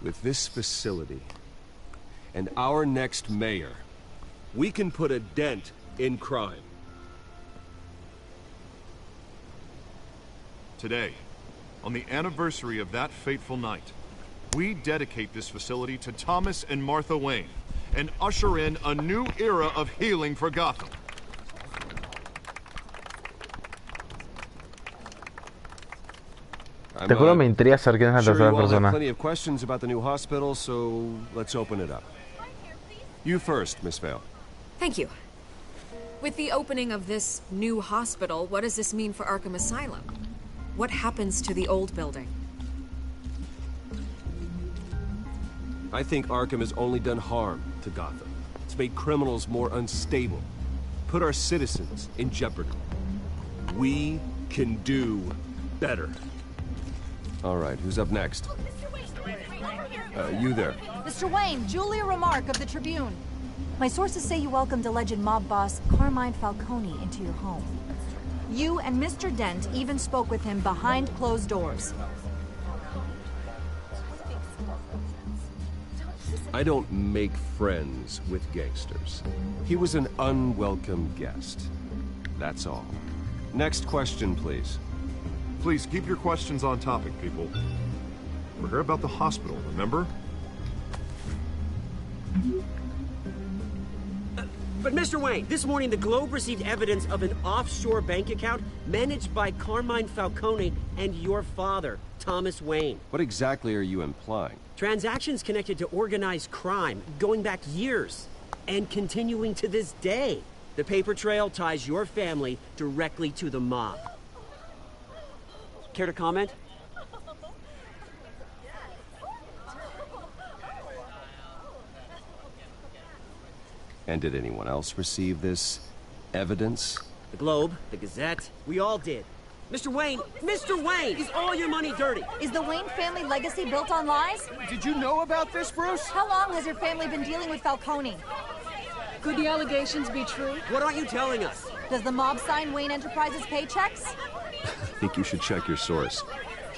With this facility and our next mayor, we can put a dent in crime. Today, on the anniversary of that fateful night, we dedicate this facility to Thomas and Martha Wayne and usher in a new era of healing for Gotham. Te juro me intriga saber quién es la tercera You all have persona. plenty of questions about the new hospital, so let's open it up. You first, Miss Vale. Thank you. With the opening of this new hospital, what does this mean for Arkham Asylum? What happens to the old building? I think Arkham has only done harm to Gotham. It's made criminals more unstable, put our citizens in jeopardy. We can do better. All right, who's up next? You there. Mr. Wayne, Julia Remark of the Tribune. My sources say you welcomed alleged mob boss Carmine Falcone into your home. You and Mr. Dent even spoke with him behind closed doors. I don't make friends with gangsters. He was an unwelcome guest. That's all. Next question, please. Please keep your questions on topic, people. We're here about the hospital, remember? But Mr. Wayne, this morning the Globe received evidence of an offshore bank account managed by Carmine Falcone and your father, Thomas Wayne. What exactly are you implying? Transactions connected to organized crime, going back years, and continuing to this day. The paper trail ties your family directly to the mob. Care to comment? And did anyone else receive this evidence? The Globe, the Gazette, we all did. Mr. Wayne, is all your money dirty? Is the Wayne family legacy built on lies? Did you know about this, Bruce? How long has your family been dealing with Falcone? Could the allegations be true? What aren't you telling us? Does the mob sign Wayne Enterprises paychecks? I think you should check your source.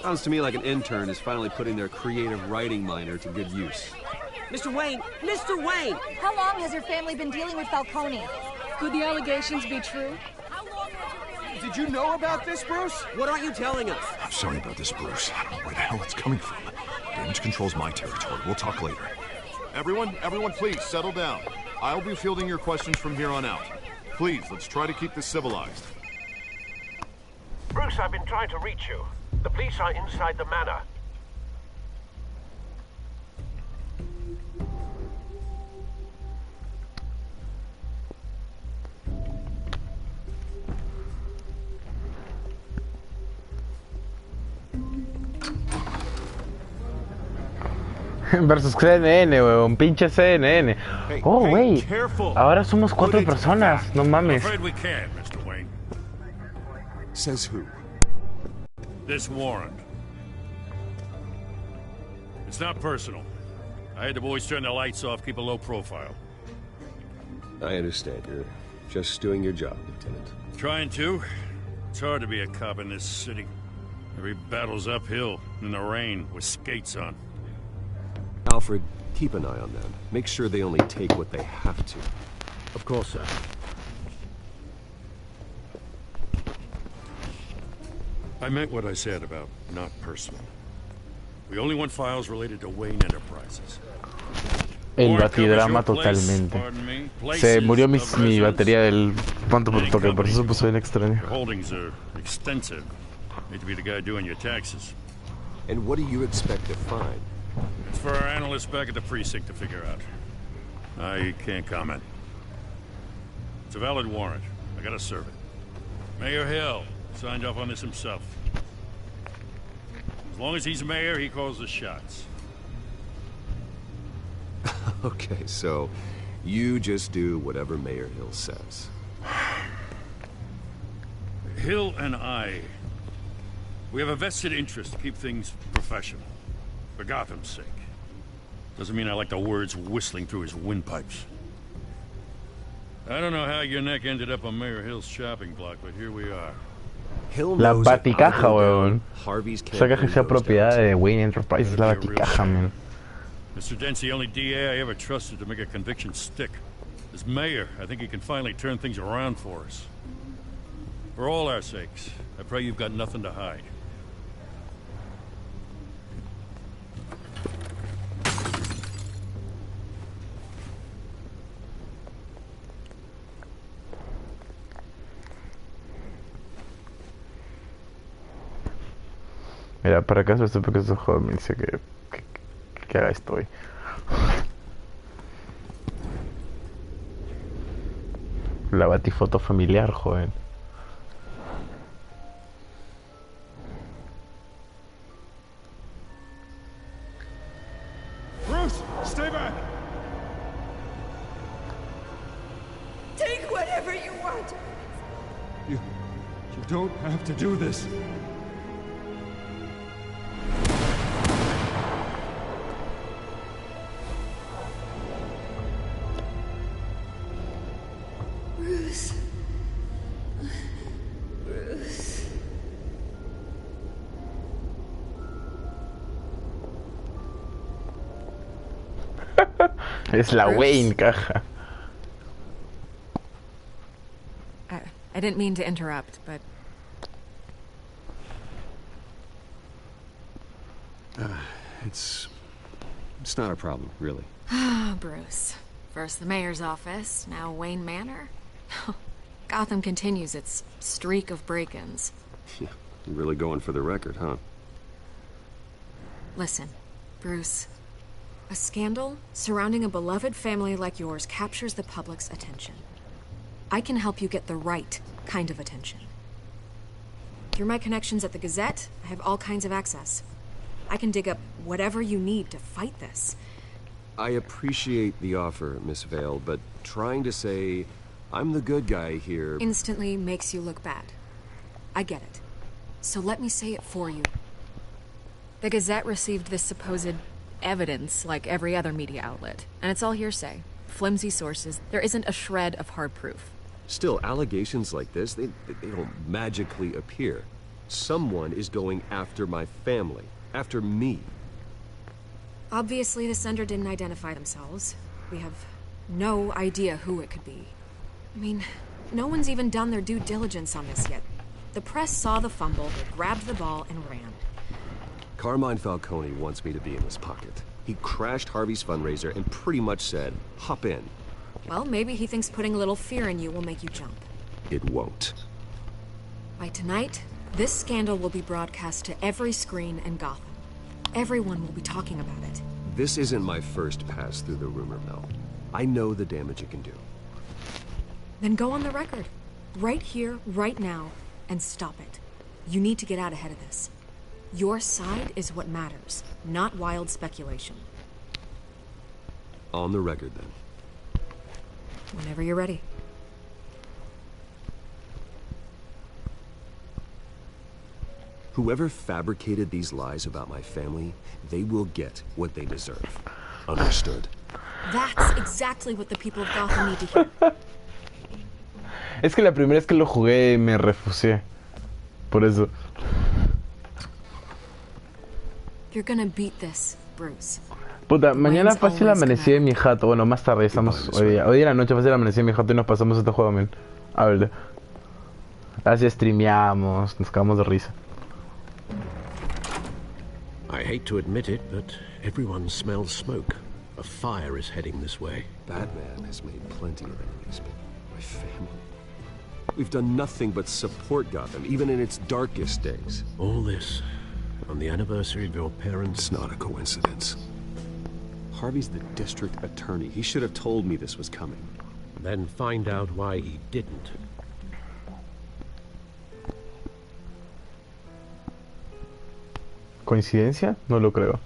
Sounds to me like an intern is finally putting their creative writing minor to good use. Mr. Wayne! How long has your family been dealing with Falcone? Could the allegations be true? did you know about this, Bruce? What aren't you telling us? I'm sorry about this, Bruce. I don't know where the hell it's coming from. Damage control's my territory. We'll talk later. Everyone, please, settle down. I'll be fielding your questions from here on out. Please, let's try to keep this civilized. Bruce, I've been trying to reach you. The police are inside the manor. Versus CNN, weón, pinche CNN. Oh, wey. Ahora somos 4 personas, no mames. I'm afraid we can't, Mr. Wayne. Says who? This warrant. It's not personal. I had the boys turn the lights off, keep a low profile. I understand. You're just doing your job, Lieutenant. Trying to. It's hard to be a cop in this city. Every battle's uphill, in the rain, with skates on. Alfred, keep an eye on them. Make sure they only take what they have to. Of course, sir. I meant what I said about not personal. We only want files related to Wayne Enterprises. El batidrama totalmente. Se murió mi batería del punto por toque, por eso se puso bien extraño. Your holdings are extensive. Need to be the guy doing your taxes. And what do you expect to find? It's for our analysts back at the precinct to figure out. I can't comment. It's a valid warrant. I gotta serve it. Mayor Hill signed off on this himself. As long as he's mayor, he calls the shots. Okay, so you just do whatever Mayor Hill says. Hill and we have a vested interest to keep things professional. For Gotham's sake. Doesn't mean I like the words whistling through his windpipes. I don't know how your neck ended up on Mayor Hill's shopping block, but here we are. La Baticaja, weón. Esa caja sea propiedad de Wayne Enterprises, la Baticaja, man. Mr. Dent's the only DA I ever trusted to make a conviction stick. As mayor, I think he can finally turn things around for us. For all our sakes, I pray you've got nothing to hide. Mira, para acaso esto porque ese juego me dice que haga esto hoy. La batifoto familiar, joven. Bruce, stay back! Take whatever you want! You don't have to do this. Bruce. Bruce. Es la Bruce? Wayne caja. I didn't mean to interrupt, but... It's not a problem, really. Ah, Bruce. First the mayor's office, now Wayne Manor. Gotham continues its streak of break-ins. Yeah, you're really going for the record, huh? Listen, Bruce. A scandal surrounding a beloved family like yours captures the public's attention. I can help you get the right kind of attention. Through my connections at the Gazette, I have all kinds of access. I can dig up whatever you need to fight this. I appreciate the offer, Miss Vale, but trying to say I'm the good guy here... Instantly makes you look bad. I get it. So let me say it for you. The Gazette received this supposed evidence like every other media outlet, and it's all hearsay. Flimsy sources. There isn't a shred of hard proof. Still, allegations like this, they don't magically appear. Someone is going after my family, after me. Obviously, the sender didn't identify themselves. We have no idea who it could be. I mean, no one's even done their due diligence on this yet. The press saw the fumble, they grabbed the ball, and ran. Carmine Falcone wants me to be in his pocket. He crashed Harvey's fundraiser and pretty much said, hop in. Well, maybe he thinks putting a little fear in you will make you jump. It won't. By tonight, this scandal will be broadcast to every screen in Gotham. Everyone will be talking about it. This isn't my first pass through the rumor mill. I know the damage it can do. Then go on the record. Right here, right now, and stop it. You need to get out ahead of this. Your side is what matters, not wild speculation. On the record, then. Whenever you're ready. Whoever fabricated these lies about my family, they will get what they deserve. Understood? That's exactly what the people of Gotham need to hear. Es que la primera vez que lo jugué me refusé. Por eso. You're gonna beat this, Bruce. Puta, mañana fácil amanecí en mi jato. Bueno, más tarde, estamos hoy día. Hoy día en la noche fácil amanecí en mi jato y nos pasamos este juego, men. A ver. Así streameamos, nos cagamos de risa. I hate to admit it, but everyone smells smoke. A fire is heading this way. Batman has made plenty of enemies, but my family... We've done nothing but support Gotham, even in its darkest days. All this on the anniversary of your parents'... It's not a coincidence. Harvey's the district attorney. He should have told me this was coming. Then find out why he didn't. ¿Coincidencia? No lo creo.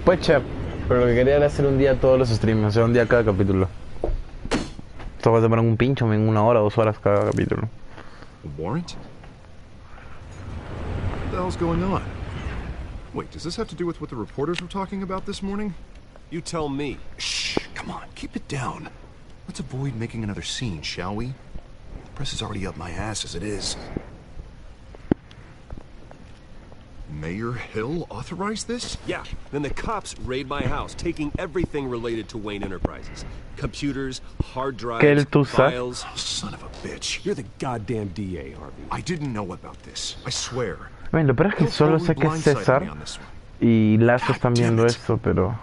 Pues chef, pero lo que quería era hacer un día todos los streams, o sea, un día cada capítulo. Esto va a demorar un pincho, en 1 hora, 2 horas cada capítulo. A warrant? What the hell's going on? Wait, does this have to do with what the reporters were talking about this morning? You tell me. Shh, come on, keep it down. Let's avoid making another scene, shall we? The press is already up my ass as it is. Mayor Hill authorized this? Yeah, then the cops raid my house, taking everything related to Wayne Enterprises. Computers, hard drives, files. Oh, son of a bitch. You're the goddamn DA, Harvey. I didn't know about this, I swear. Bueno, lo peor es que solo sé que es César y Lazo están viendo esto, pero...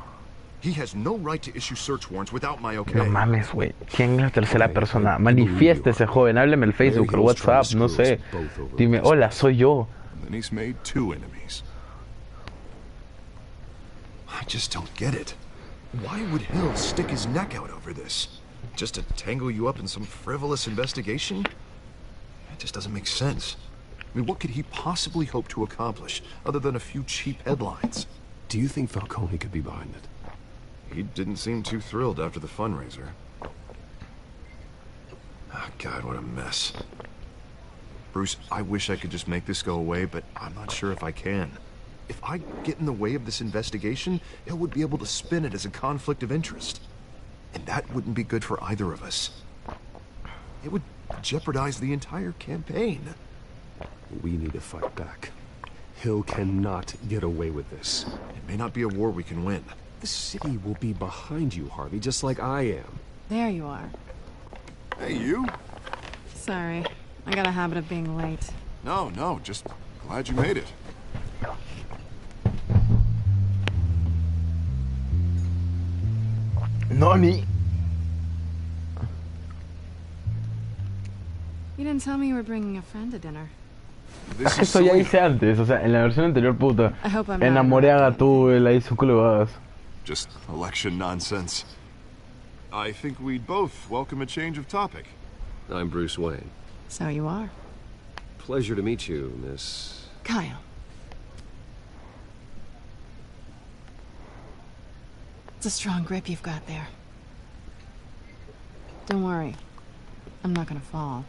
He has no right to issue search warrants without my okay. No mames, güey. ¿Quién es la tercera persona? Manifiéstese, joven. Hábleme el Facebook, el WhatsApp, no sé. Dime, hola, soy yo. And he's made 2 enemies. I just don't get it. Why would Hill stick his neck out over this? Just to tangle you up in some frivolous investigation? It just doesn't make sense. I mean, what could he possibly hope to accomplish other than a few cheap headlines? Do you think Falcone could be behind it? He didn't seem too thrilled after the fundraiser. Oh, God, what a mess. Bruce, I wish I could just make this go away, but I'm not sure if I can. If I get in the way of this investigation, Hill would be able to spin it as a conflict of interest. And that wouldn't be good for either of us. It would jeopardize the entire campaign. We need to fight back. Hill cannot get away with this. It may not be a war we can win. The city will be behind you, Harvey, just like I am. There you are. Hey, you? Sorry. I got a habit of being late. No, just glad you made it. Nani? You didn't tell me you were bringing a friend to dinner. Eso ya hice antes, o sea, en la versión anterior, puta. Enamoré a Gatúbela, la hice un culo de vagas. Just election nonsense. I think we'd both welcome a change of topic. I'm Bruce Wayne. So you are. Pleasure to meet you, Miss... Kyle. It's a strong grip you've got there. Don't worry. I'm not gonna fall.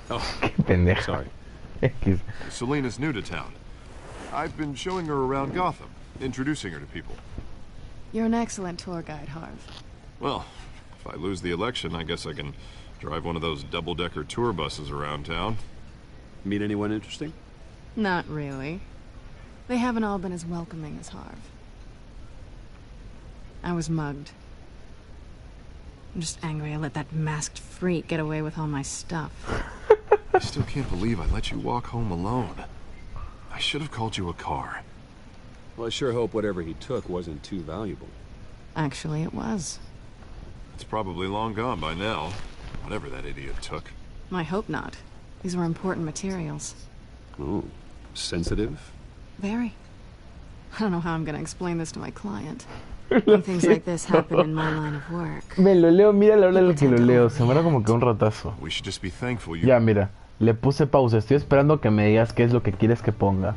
Oh, pendeja. Sorry. Selena's new to town. I've been showing her around Gotham, introducing her to people. You're an excellent tour guide, Harv. Well, if I lose the election, I guess I can drive one of those double-decker tour buses around town. Meet anyone interesting? Not really. They haven't all been as welcoming as Harv. I was mugged. I'm just angry I let that masked freak get away with all my stuff. I still can't believe I let you walk home alone. I should have called you a car. Well, I sure hope whatever he took wasn't too valuable. Actually, it was. It's probably long gone by now. Whatever that idiot took. I hope not. These were important materials. Ooh, sensitive? Very. I don't know how I'm gonna explain this to my client. When things like this happen in my line of work. Me lo leo, mira la hora de lo que lo leo. Se muera como que un ratazo. We should just be thankful you... Ya, mira. Le puse pausa. Estoy esperando que me digas qué es lo que quieres que ponga.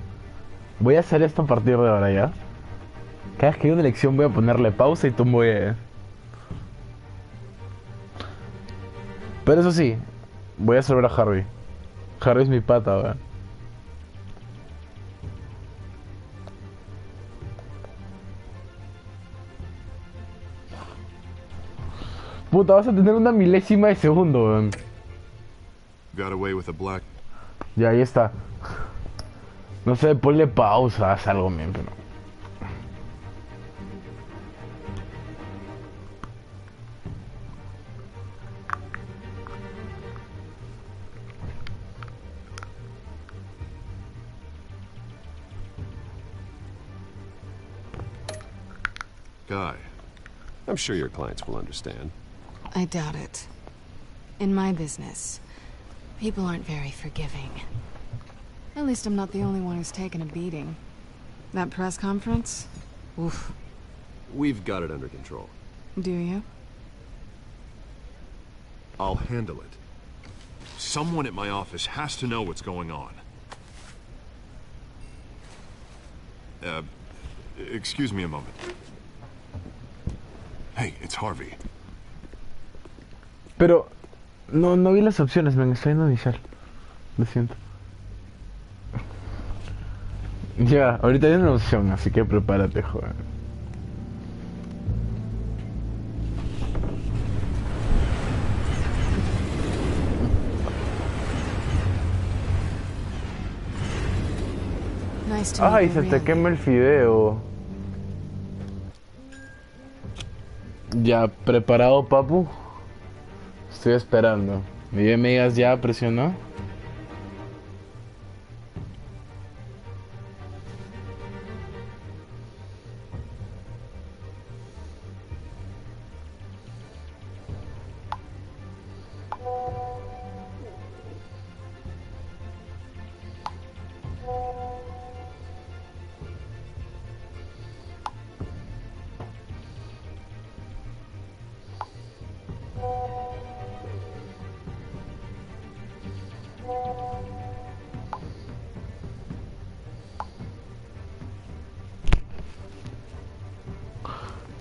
Voy a hacer esto a partir de ahora, ¿ya? Cada vez que hay una elección voy a ponerle pausa y tú voy a... Pero eso sí, voy a salvar a Harvey. Harvey es mi pata, weón. Puta, vas a tener una milésima de segundo, weón. Got away with a black... Ya, ahí está. No sé, ponle pausa, haz algo, men, pero... Guy. I'm sure your clients will understand. I doubt it. In my business, people aren't very forgiving. At least I'm not the only one who's taken a beating. That press conference? Oof. We've got it under control. Do you? I'll handle it. Someone at my office has to know what's going on. Excuse me a moment. Hey, it's Harvey. Pero... No vi las opciones, men. Estoy en inicial. Lo siento. Ya, ahorita hay una opción, así que prepárate, joder. Ay, se te quema el fideo. Ya, ¿preparado, papu? Estoy esperando. Mi bien me digas ya, presionó.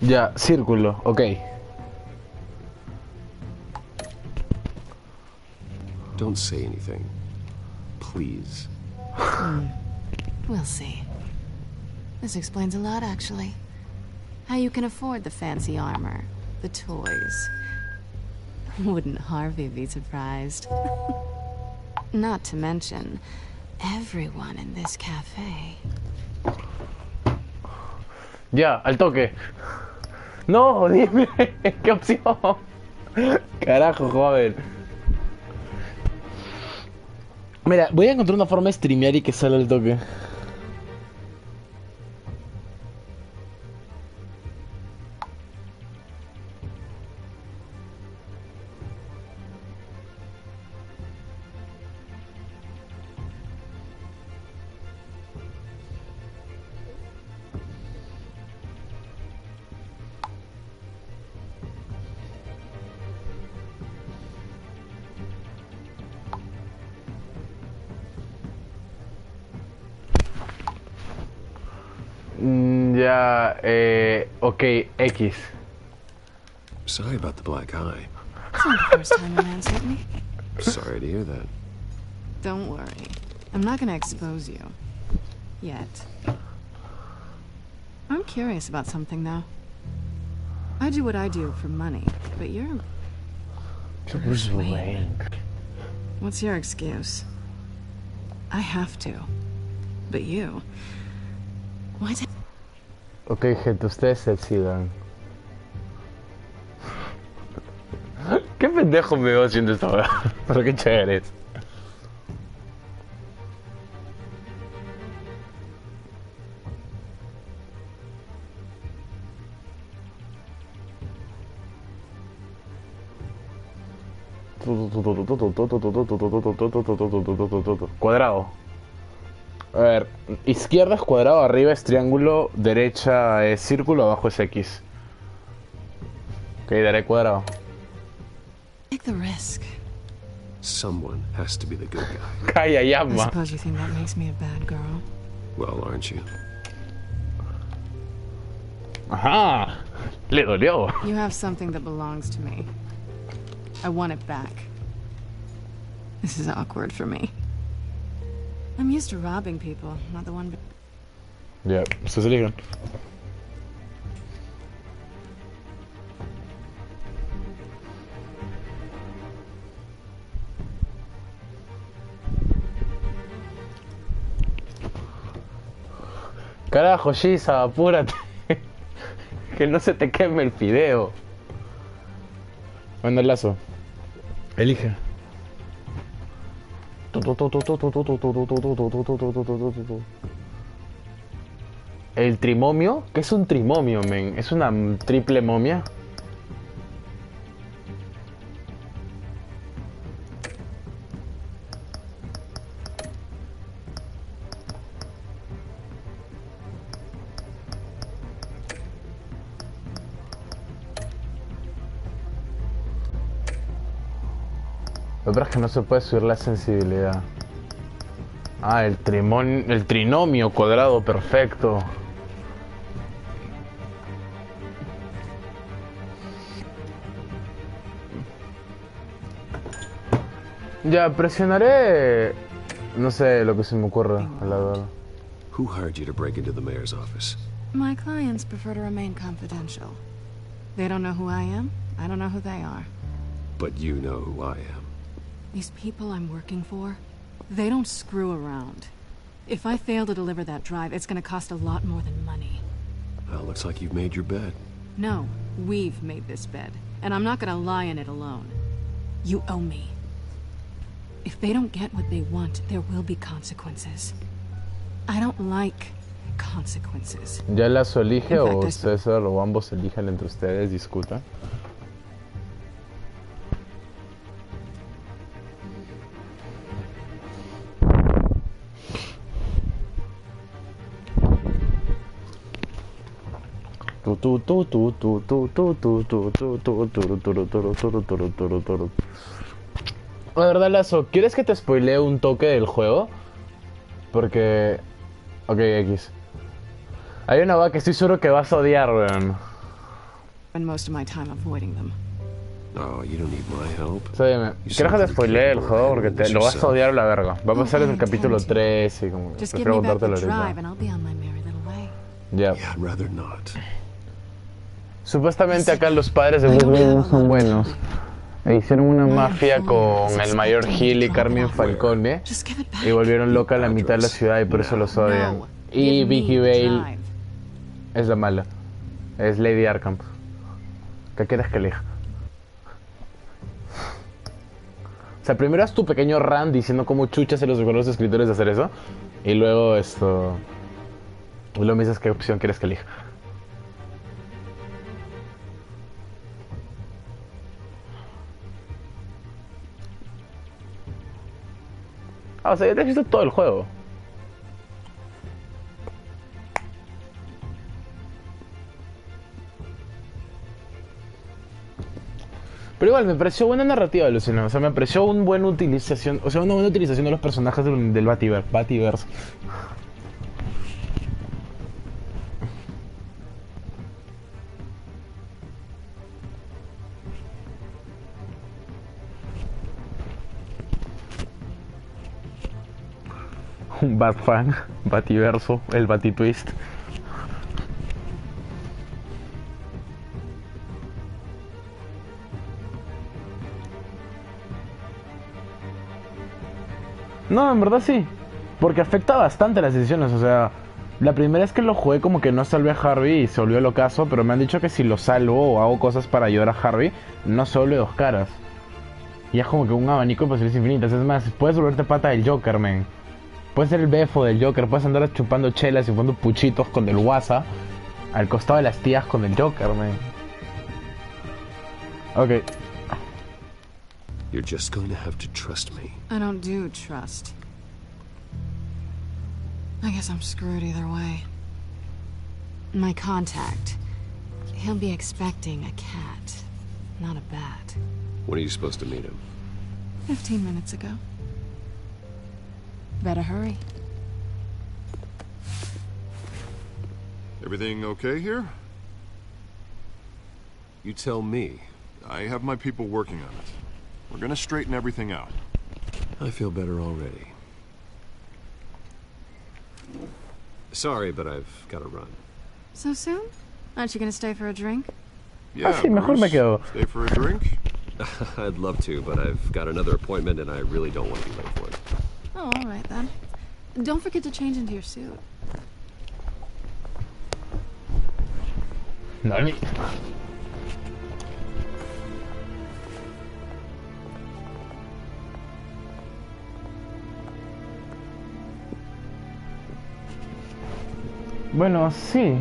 Ya, círculo, ok. Don't say anything. Please. We'll see. This explains a lot, actually. How you can afford the fancy armor, the toys. Wouldn't Harvey be surprised? Not to mention, everyone in this cafe. Ya, al toque. No, dime, ¿qué opción? Carajo, joven. Mira, voy a encontrar una forma de streamear y que salga el toque. Ya, ok, X. Sorry about the black eye. It's not the first time a man's hit me. Sorry to hear that. Don't worry. I'm not gonna expose you. Yet. I'm curious about something, though. I do what I do for money, but you're... Bruce Wayne. What's your excuse? I have to. But you... Why did... Ok, gente, ustedes decidan. pendejo me veo haciendo esta hora. Pero qué chévere es. Cuadrado. A ver, izquierda es cuadrado, arriba es triángulo, derecha es círculo, abajo es X. Ok, daré cuadrado. Take the risk. Someone has to be the good guy. Calla, I llama. suppose you think that makes me a bad girl. Well, aren't you? Ajá. Le dolió. You have something that belongs to me. I want it back. This is awkward for me. I'm used to robbing people, not the one... Ya, ustedes eligen. Carajo, Giza, apúrate. Que no se te queme el fideo. Bueno, el lazo. Elige. El trimomio. ¿Qué es un trimomio, men? ¿Es una triple momia? Lo peor es que no se puede subir la sensibilidad. Ah, el trinomio cuadrado perfecto. Ya, presionaré... No sé lo que se me ocurra, a la verdad. Who hired you to break into the mayor's office? My clients prefer to remain confidential. They don't know who I am. I don't know who they are. But you know who I am. These people I'm working for, they don't screw around. If I fail to deliver that drive, it's gonna cost a lot more than money. Well, looks like you've made your bed. No, we've made this bed, and I'm not gonna lie in it alone. You owe me. If they don't get what they want, there will be consequences. I don't like consequences. ¿Ya Lazo elige o César o ambos elijan entre ustedes, discutan? La verdad, Lazo, ¿quieres que te spoilee un toque del juego? Porque... Ok, X. Hay una vaca que estoy seguro que vas a odiar, weón. Spend most of my time avoiding them. No, you don't need my help. O sea, dime, ¿quieres que te spoilee el juego? Porque te lo vas a odiar a la verga. Va a pasar en el capítulo 3 y como... Prefiero contártelo ahorita. Ya. Yeah, I'd rather not. Supuestamente acá los padres de Bruce Wayne no son buenos. E hicieron una mafia con el mayor Hill y Carmen Falcone y volvieron loca a la mitad de la ciudad y por eso los odian. Y Vicky Vale es la mala. Es Lady Arkham. ¿Qué quieres que elija? O sea, primero haz tu pequeño rant diciendo cómo chucha se los recuerda a los escritores de hacer eso. Y luego esto... Y luego me dices qué opción quieres que elija. Ah, o sea, ya te has visto todo el juego. Pero igual, me pareció buena narrativa, Luciano. O sea, me pareció una buena utilización. O sea, una buena utilización de los personajes del Bativerse. Un Batfan, Bativerso, el Batitwist. No, en verdad sí. Porque afecta bastante las decisiones. O sea, la primera vez que lo jugué como que no salvé a Harvey y se volvió locazo. Pero me han dicho que si lo salvo o hago cosas para ayudar a Harvey, no se vuelve dos caras. Y es como que un abanico de posibilidades infinitas. Es más, puedes volverte pata del Joker, man. Puedes ser el befo del Joker, puedes andar chupando chelas y fumando puchitos con el WhatsApp al costado de las tías con el Joker, man. Ok. You're just going to have to trust me. I don't do trust. I guess I'm screwed either way. My contact. He'll be expecting a cat, not a bat. When are you supposed to meet him? 15 minutes ago. Better hurry. Everything okay here? You tell me. I have my people working on it. We're gonna straighten everything out. I feel better already. Sorry, but I've got to run. So soon? Aren't you gonna stay for a drink? Yeah, sí, mejor me quedo. Stay for a drink? I'd love to, but I've got another appointment and I really don't want to be late for it. Oh, all right then. Don't forget to change into your suit. No, bueno, sí.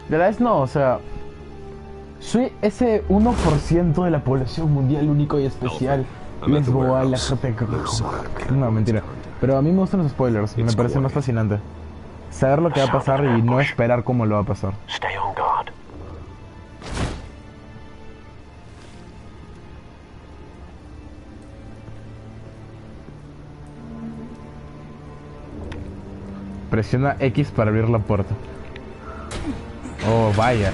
De la vez no, o sea, soy ese 1% de la población mundial único y especial. Lesbo, la gente... No, mentira. Pero a mí me gustan los spoilers, me parece más fascinante. Saber lo que va a pasar y no esperar cómo lo va a pasar. Stay on guard. Presiona X para abrir la puerta. Oh, vaya.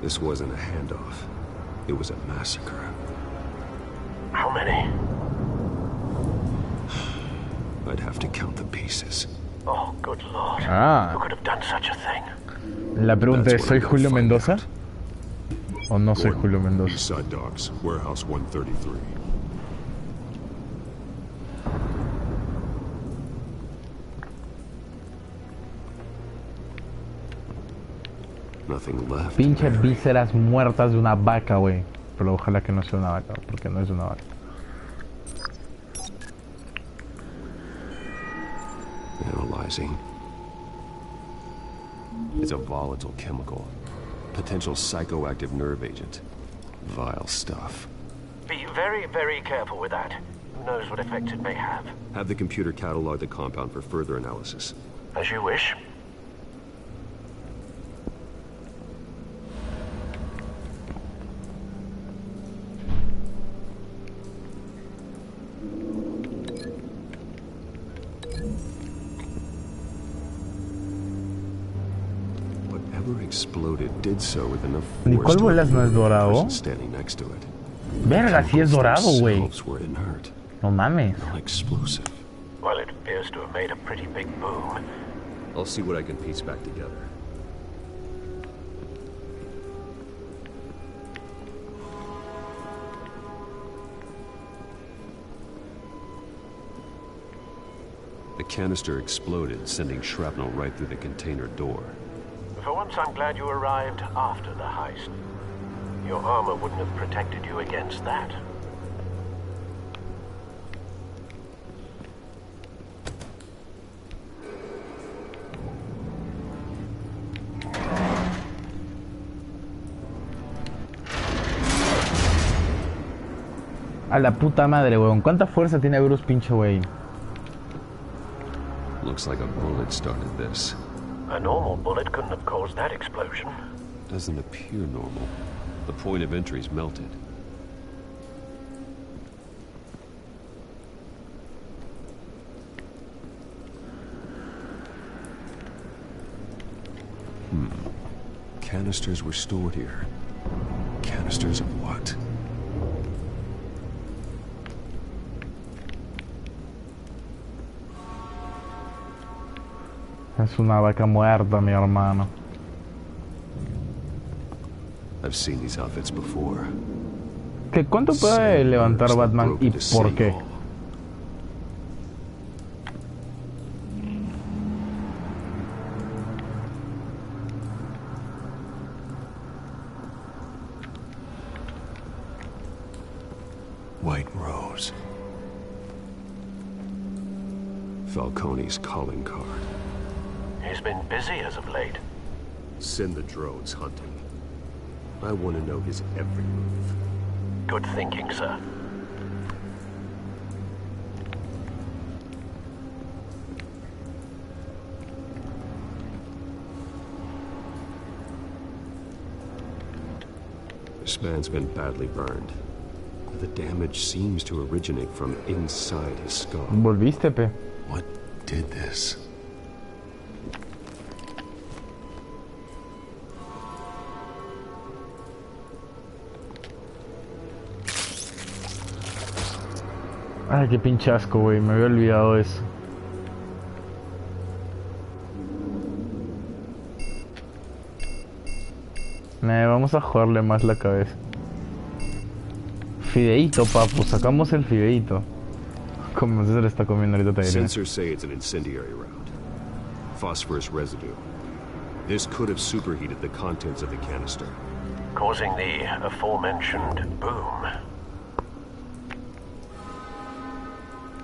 This wasn't a handoff. It was a massacre. How many? I'd have to count the pieces. Oh, good lord. Ah. Who could have done such a thing? La pregunta es, ¿soy Julio Mendoza? ¿O no soy Julio Mendoza? Eastside Docks, Warehouse 133. Nothing left. Pinche vísceras muertas de una vaca, güey. Pero ojalá que no sea una vaca, porque no es una vaca. Analyzing. It's a volatile chemical. Potential psychoactive nerve agent. Vile stuff. Be very, very careful with that. Who knows what effect it may have. Have the computer catalog the compound for further analysis. As you wish. Exploded did so with enough ¿Ni cuál bolas no es dorado? standing next to it. Verga, sí es dorado, güey. Were inert. No mames. Explosive. Well, it appears to have made a pretty big boom. I'll see what I can piece back together. The canister exploded, sending shrapnel right through the container door. For once, I'm glad you arrived after the heist. Your armor wouldn't have protected you against that. A la puta madre, weón. ¿Cuánta fuerza tiene Bruce pinche Wayne? Looks like a bullet started this. A normal bullet couldn't have caused that explosion. Doesn't appear normal. The point of entry's melted. Canisters were stored here. Canisters of what? Es una vaca muerta, mi hermano. I've seen these outfits before. ¿Cuánto puede levantar Batman y por qué? White Rose. Falcone's calling card. He's been busy as of late. Send the drones hunting. I want to know his every move. Good thinking, sir. This man's been badly burned. The damage seems to originate from inside his skull. ¿Volviste, pe? What did this? Ay, qué pinche asco, güey. Me había olvidado eso. Vamos a jugarle más la cabeza. Fideíto, papu. Sacamos el fideíto. Como se le está comiendo ahorita, te diré. Sensors say it's an incendiary round. Phosphorus residue. This could have superheated the contents of the canister, causing the aforementioned boom.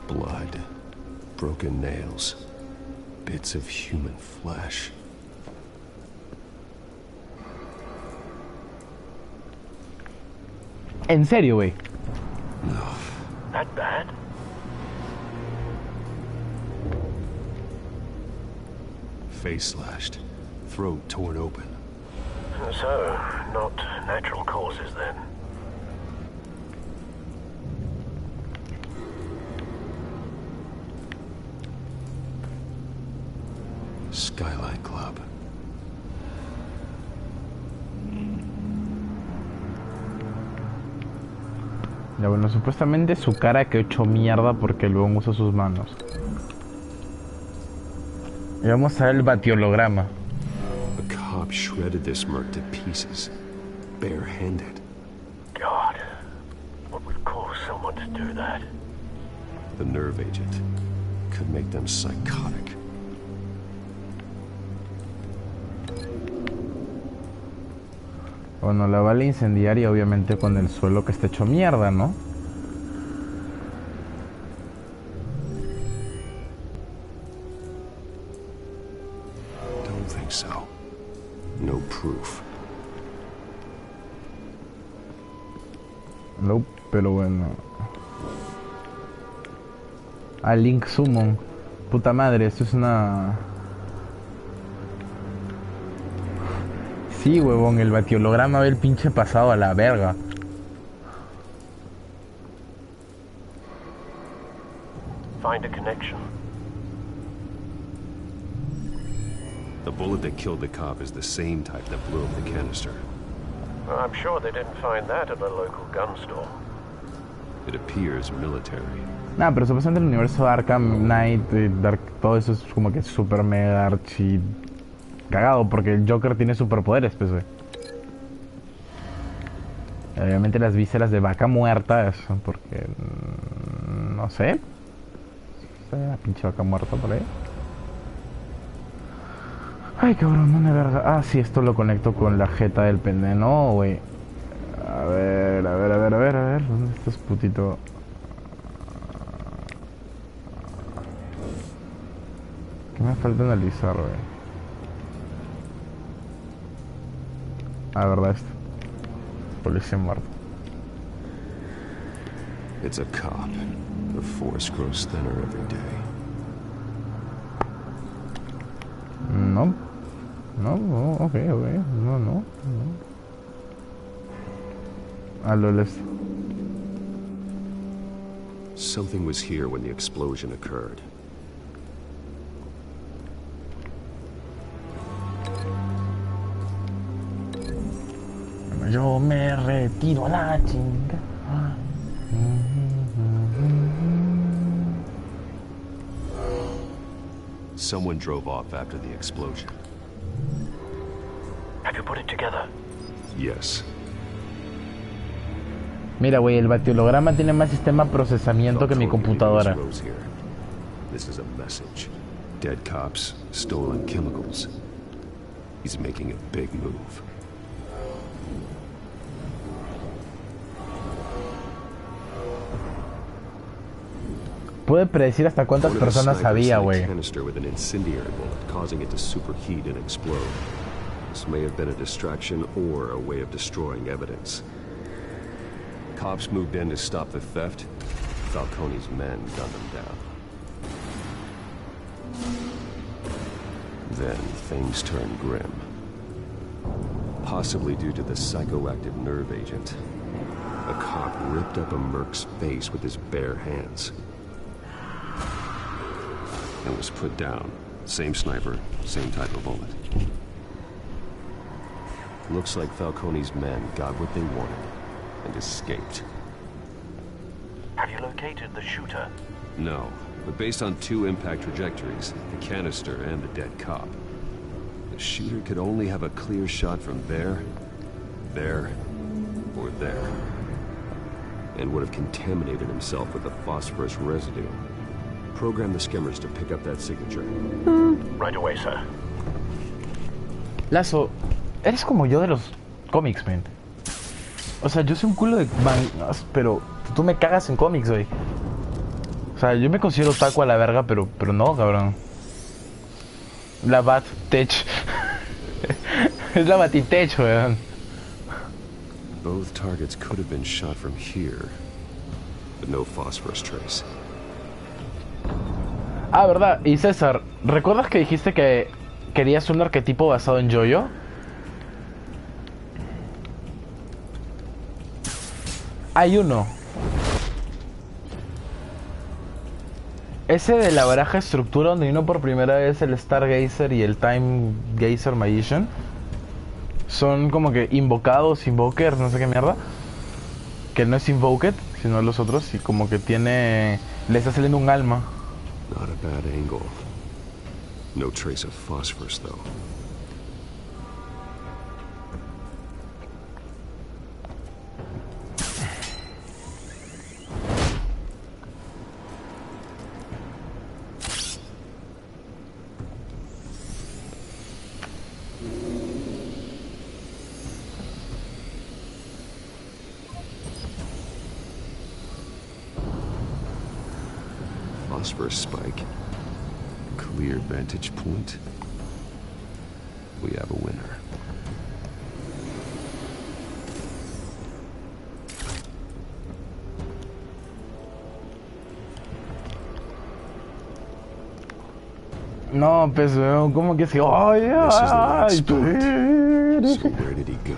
Blood, broken nails, bits of human flesh. ¿En serio, güey? No. That bad? Face slashed, throat torn open. So, not natural causes then. Skylight Club. Ya bueno, supuestamente su cara quedó hecho mierda porque luego usa sus manos. Y vamos a ver el batiolograma. A cop shredded this merc to pieces, bare-handed. God, what would cause someone to do that? The nerve agent could make them psychotic. Bueno, la bala incendiaria obviamente con el suelo que está hecho mierda, ¿no? Don't think so. No proof. No, pero bueno. Ah, Link Summon. Puta madre, esto es una... Sí, huevón, el batiolograma ve el pinche pasado a la verga. Find a connection. The bullet that killed the cop is the same type that blew up the canister. I'm sure they didn't find that at a local gun store. It appears military. Nah, pero supuestamente el universo de Arkham Knight, todo eso es como que super mega archi... cagado, porque el Joker tiene superpoderes, pues, güey. Obviamente las vísceras de vaca muerta, eso, porque... no sé. La pinche vaca muerta por ahí. Ay, cabrón, no me verga. Ah, sí, esto lo conecto con la jeta del pendejo. No, güey. A ver. ¿Dónde estás, putito? ¿Qué me falta analizar, güey? Ah, verdad, esto. Policía muerto. It's a cop. The force grows thinner every day. No. No, ok. No. Ah, lol, esto. Something was here when the explosion occurred. Yo me retiro a la chinga. Someone drove off after the explosion. Have you put it together? Yes. Mira, güey, el batiholograma tiene más sistema de procesamiento que mi computadora. This is a message. Dead cops, stolen chemicals. He's making a big move. Puede predecir hasta cuántas personas había, güey. Canister with an incendiary bullet, causing it to superheat and explode. This may have been a distraction or a way of destroying evidence. Cops moved in to stop the theft. Falcone's men gunned them down. Then things turned grim. Possibly due to the psychoactive nerve agent. A cop ripped up a merc's face with his bare hands. And was put down. Same sniper, same type of bullet. Looks like Falcone's men got what they wanted and escaped. Have you located the shooter? No, but based on 2 impact trajectories, the canister and the dead cop, the shooter could only have a clear shot from there, or there, and would have contaminated himself with the phosphorus residue. Program the skimmers to pick up that signature. Right away, sir. Lazo, eres como yo de los cómics, man. O sea, yo soy un culo de mangas, pero tú me cagas en cómics, güey. O sea, yo me considero otaku a la verga, pero no, cabrón. La Bat-Tech. Es la Batitech, weón. Both targets could have been shot from here, but no phosphorus trace. Ah, verdad. Y César, ¿recuerdas que dijiste que querías un arquetipo basado en Jojo? Hay uno. Ese de la baraja estructura donde vino por primera vez el Stargazer y el Time Gazer Magician. Son como que invocados, invokers, no sé qué mierda. Que no es invoked, sino los otros. Y como que tiene... le está saliendo un alma. Not a bad angle. No trace of phosphorus, though. Phosphorus spike. Clear vantage point. We have a winner. No, pues, ¿cómo que sí? ¡Ay, ay! So where did he go?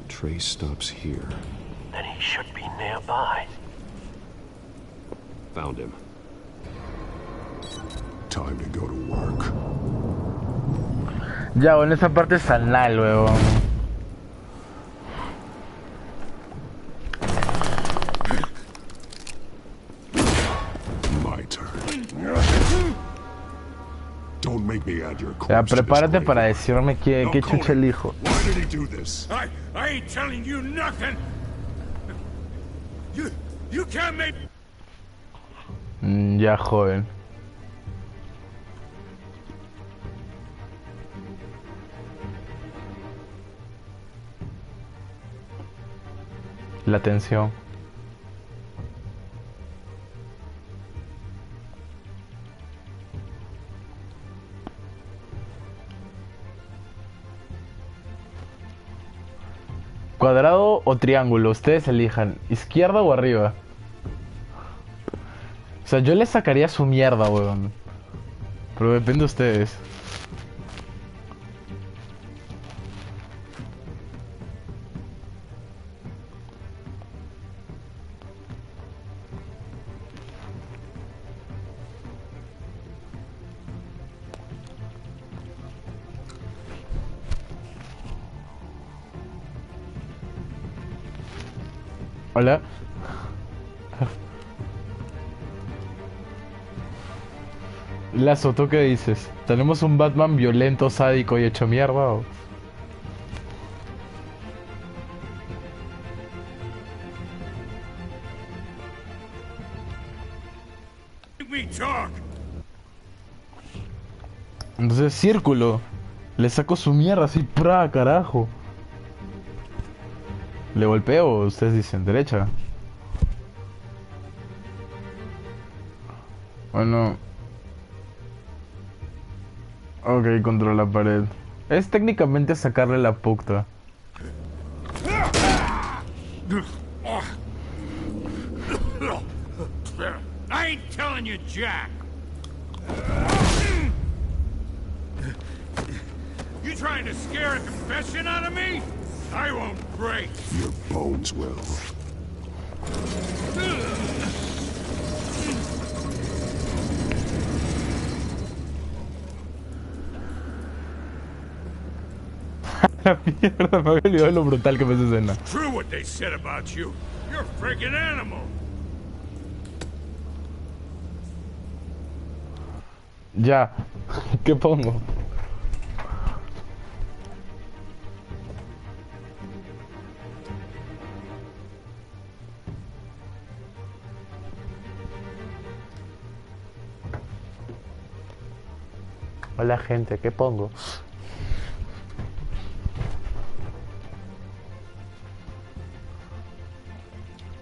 Trace stops here. Then he should be nearby. Found him. Time to go to work. Ya, bueno, esa parte es anal, weón. My turn. Don't make me add your Ya, corpse to this prepárate grave. para decirme qué chucha elijo. Why did he do this? I ain't telling you nothing. You can't make... Ya, joven. La tensión. Cuadrado o triángulo, ustedes elijan. ¿Izquierda o arriba? O sea, yo le sacaría su mierda, weón. Pero depende de ustedes. Hola. Lazo, ¿tú qué dices? ¿Tenemos un Batman violento, sádico y hecho mierda o...? Entonces, círculo. Le saco su mierda así, ¡pra, carajo! ¿Le golpeo o ustedes dicen derecha? Bueno... Ok, contra la pared. Es técnicamente sacarle la puta. I ain't telling you, Jack. You trying to scare a confession out of me? I won't break. Your bones will. La mierda, me había olvidado lo brutal que fue esa escena. True what they said about you. You're a freaking animal. Ya, ¿qué pongo? Hola gente, ¿qué pongo?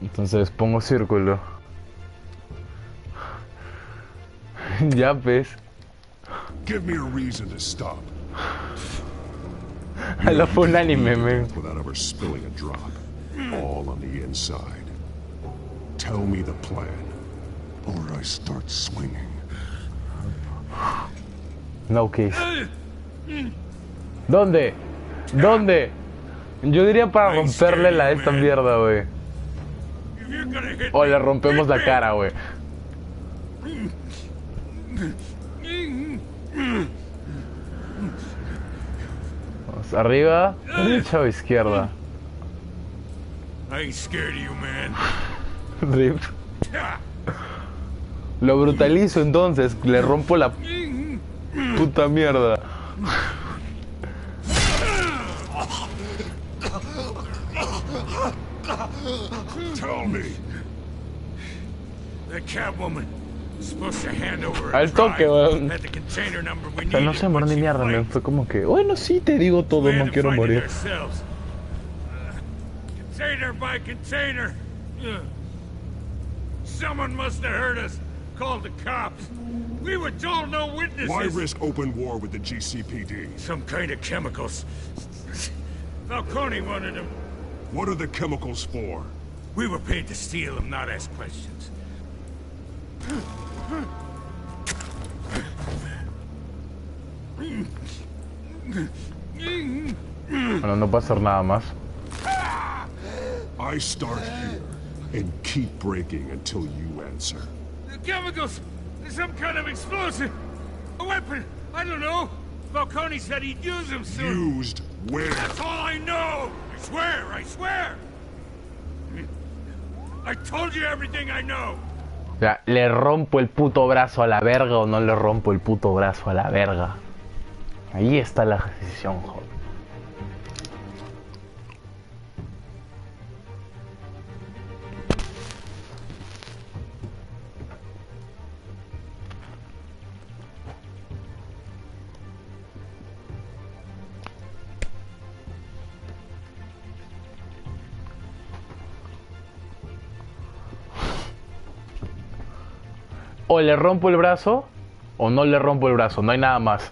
Entonces pongo círculo. Ya ves. Give me a reason to stop. I love un anime, man. Without ever spilling a drop. All on the inside. Tell me the plan, or I start swinging. No kiss. ¿Dónde? ¿Dónde? Yo diría para romperle la esta mierda, güey. O le rompemos la cara, güey. Vamos arriba, derecha o izquierda. I ain't scared of you, man. Rip. Lo brutalizo entonces, le rompo la puta mierda. Tell me. The Catwoman was supposed to hand over Al toque, weón. at the container number we O sea, no se murió ni mierda, me fue como que, bueno, sí te digo todo, no quiero morir. Container by container. Someone must have heard us. Called the cops. We were told no witnesses. Why risk open war with the GCPD? Some kind of chemicals. Falcone wanted them. What are the chemicals for? We were paid to steal them, not ask questions. Bueno, no puedo hacer nada más. I start here and keep breaking until you answer. The chemicals! Some kind of explosive! A weapon! I don't know! Falcone said he'd use them soon! Used where? That's all I know! I swear! I swear! I told you everything I know! O sea, ¿le rompo el puto brazo a la verga o no le rompo el puto brazo a la verga? Ahí está la decisión, joder. O le rompo el brazo o no le rompo el brazo, no hay nada más.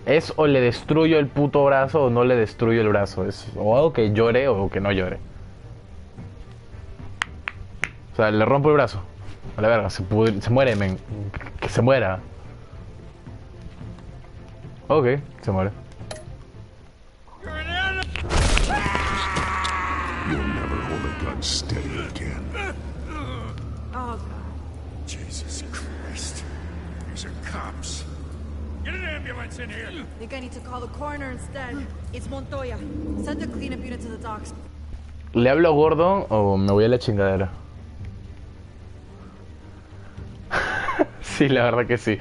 Es o le destruyo el puto brazo o no le destruyo el brazo. Es o algo que llore o que no llore. O sea, le rompo el brazo. A la verga, se muere, men. Que se muera. Ok, se muere. You'll never hold a gun steady again. Oh, God. Jesus Christ. These are cops. Get an ambulance in here. I think I need to call the coroner instead. It's Montoya. Send the cleanup unit to the docks. ¿Le hablo a Gordon o me voy a la chingadera? Sí, la verdad que sí.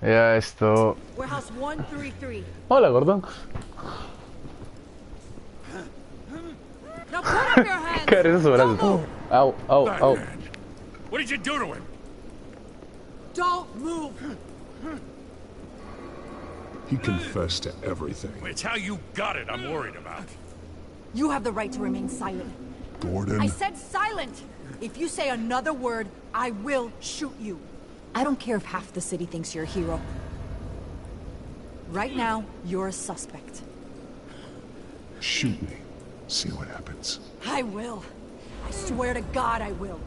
Ya esto... Warehouse 133. Hola, Gordon. Now put up your hands. Qué risa su brazo. Au, au, au. What did you do to him? Don't move. He confessed to everything. It's how you got it I'm worried about. You have the right to remain silent. Gordon? I said silent! If you say another word, I will shoot you. I don't care if half the city thinks you're a hero. Right now, you're a suspect. Shoot me. See what happens. I will. I swear to God I will.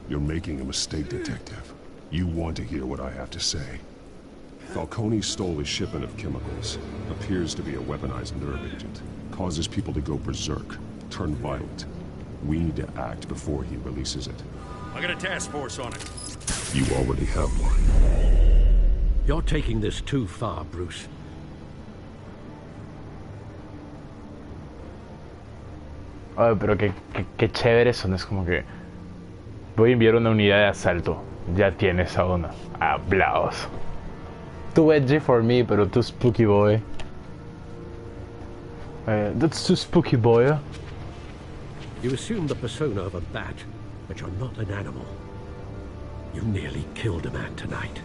You're making a mistake, Detective. You want to hear what I have to say. Falcone stole a shipment of chemicals. Appears to be a weaponized nerve agent. Causes people to go berserk, turn violent. We need to act before he releases it. I got a task force on it. You already have one. You're taking this too far, Bruce. Ay, pero qué chévere son, es como que... Voy a enviar una unidad de asalto. Ya tienes a una. Aplausos. Too edgy for me, pero too spooky boy. That's too spooky boy. You assume the persona of a bat, but you're not an animal. You nearly killed a man tonight.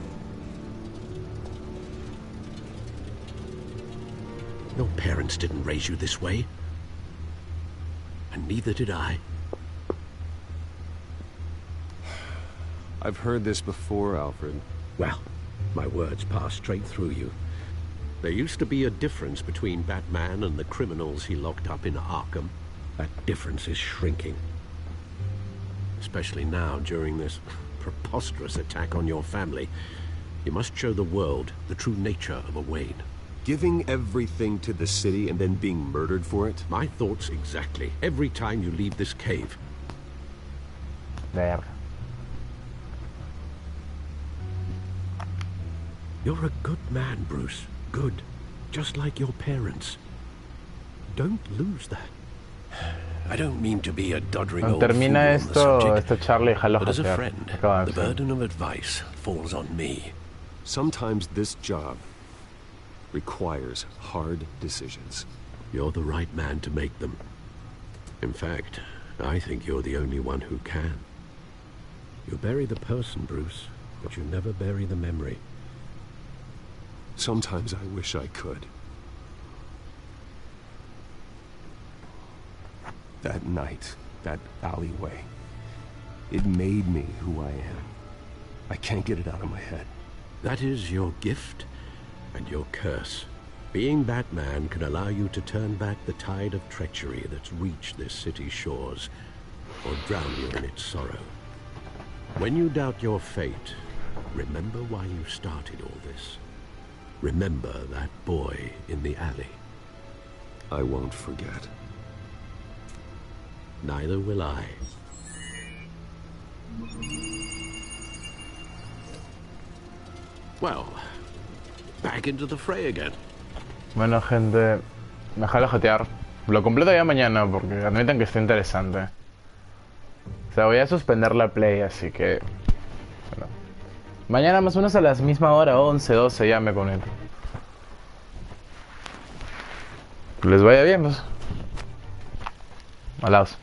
Your parents didn't raise you this way. And neither did I. I've heard this before, Alfred. Well, my words pass straight through you. There used to be a difference between Batman and the criminals he locked up in Arkham. That difference is shrinking. Especially now, during this preposterous attack on your family. You must show the world the true nature of a Wayne. Giving everything to the city and then being murdered for it? My thoughts exactly. Every time you leave this cave. There. You're a good man, Bruce. Good. Just like your parents. Don't lose that. I don't mean to be a doddering old fool Termina on the esto, subject, Charlie, jalo but as a jotear. friend, Acaba de the ser. burden of advice falls on me. Sometimes this job requires hard decisions. You're the right man to make them. In fact, I think you're the only one who can. You bury the person, Bruce, but you never bury the memory. Sometimes I wish I could. That night, that alleyway, it made me who I am. I can't get it out of my head. That is your gift and your curse. Being Batman can allow you to turn back the tide of treachery that's reached this city's shores, or drown you in its sorrow. When you doubt your fate, remember why you started all this. Remember that boy in the alley. I won't forget. Neither will I. Well, back into the fray again. Bueno, gente, me jala jotear. Lo completo ya mañana porque admiten que está interesante. O sea, voy a suspender la play, así que... Bueno. Mañana más o menos a la misma hora, 11, 12, ya me conecto. Que les vaya bien, pues. Alaos.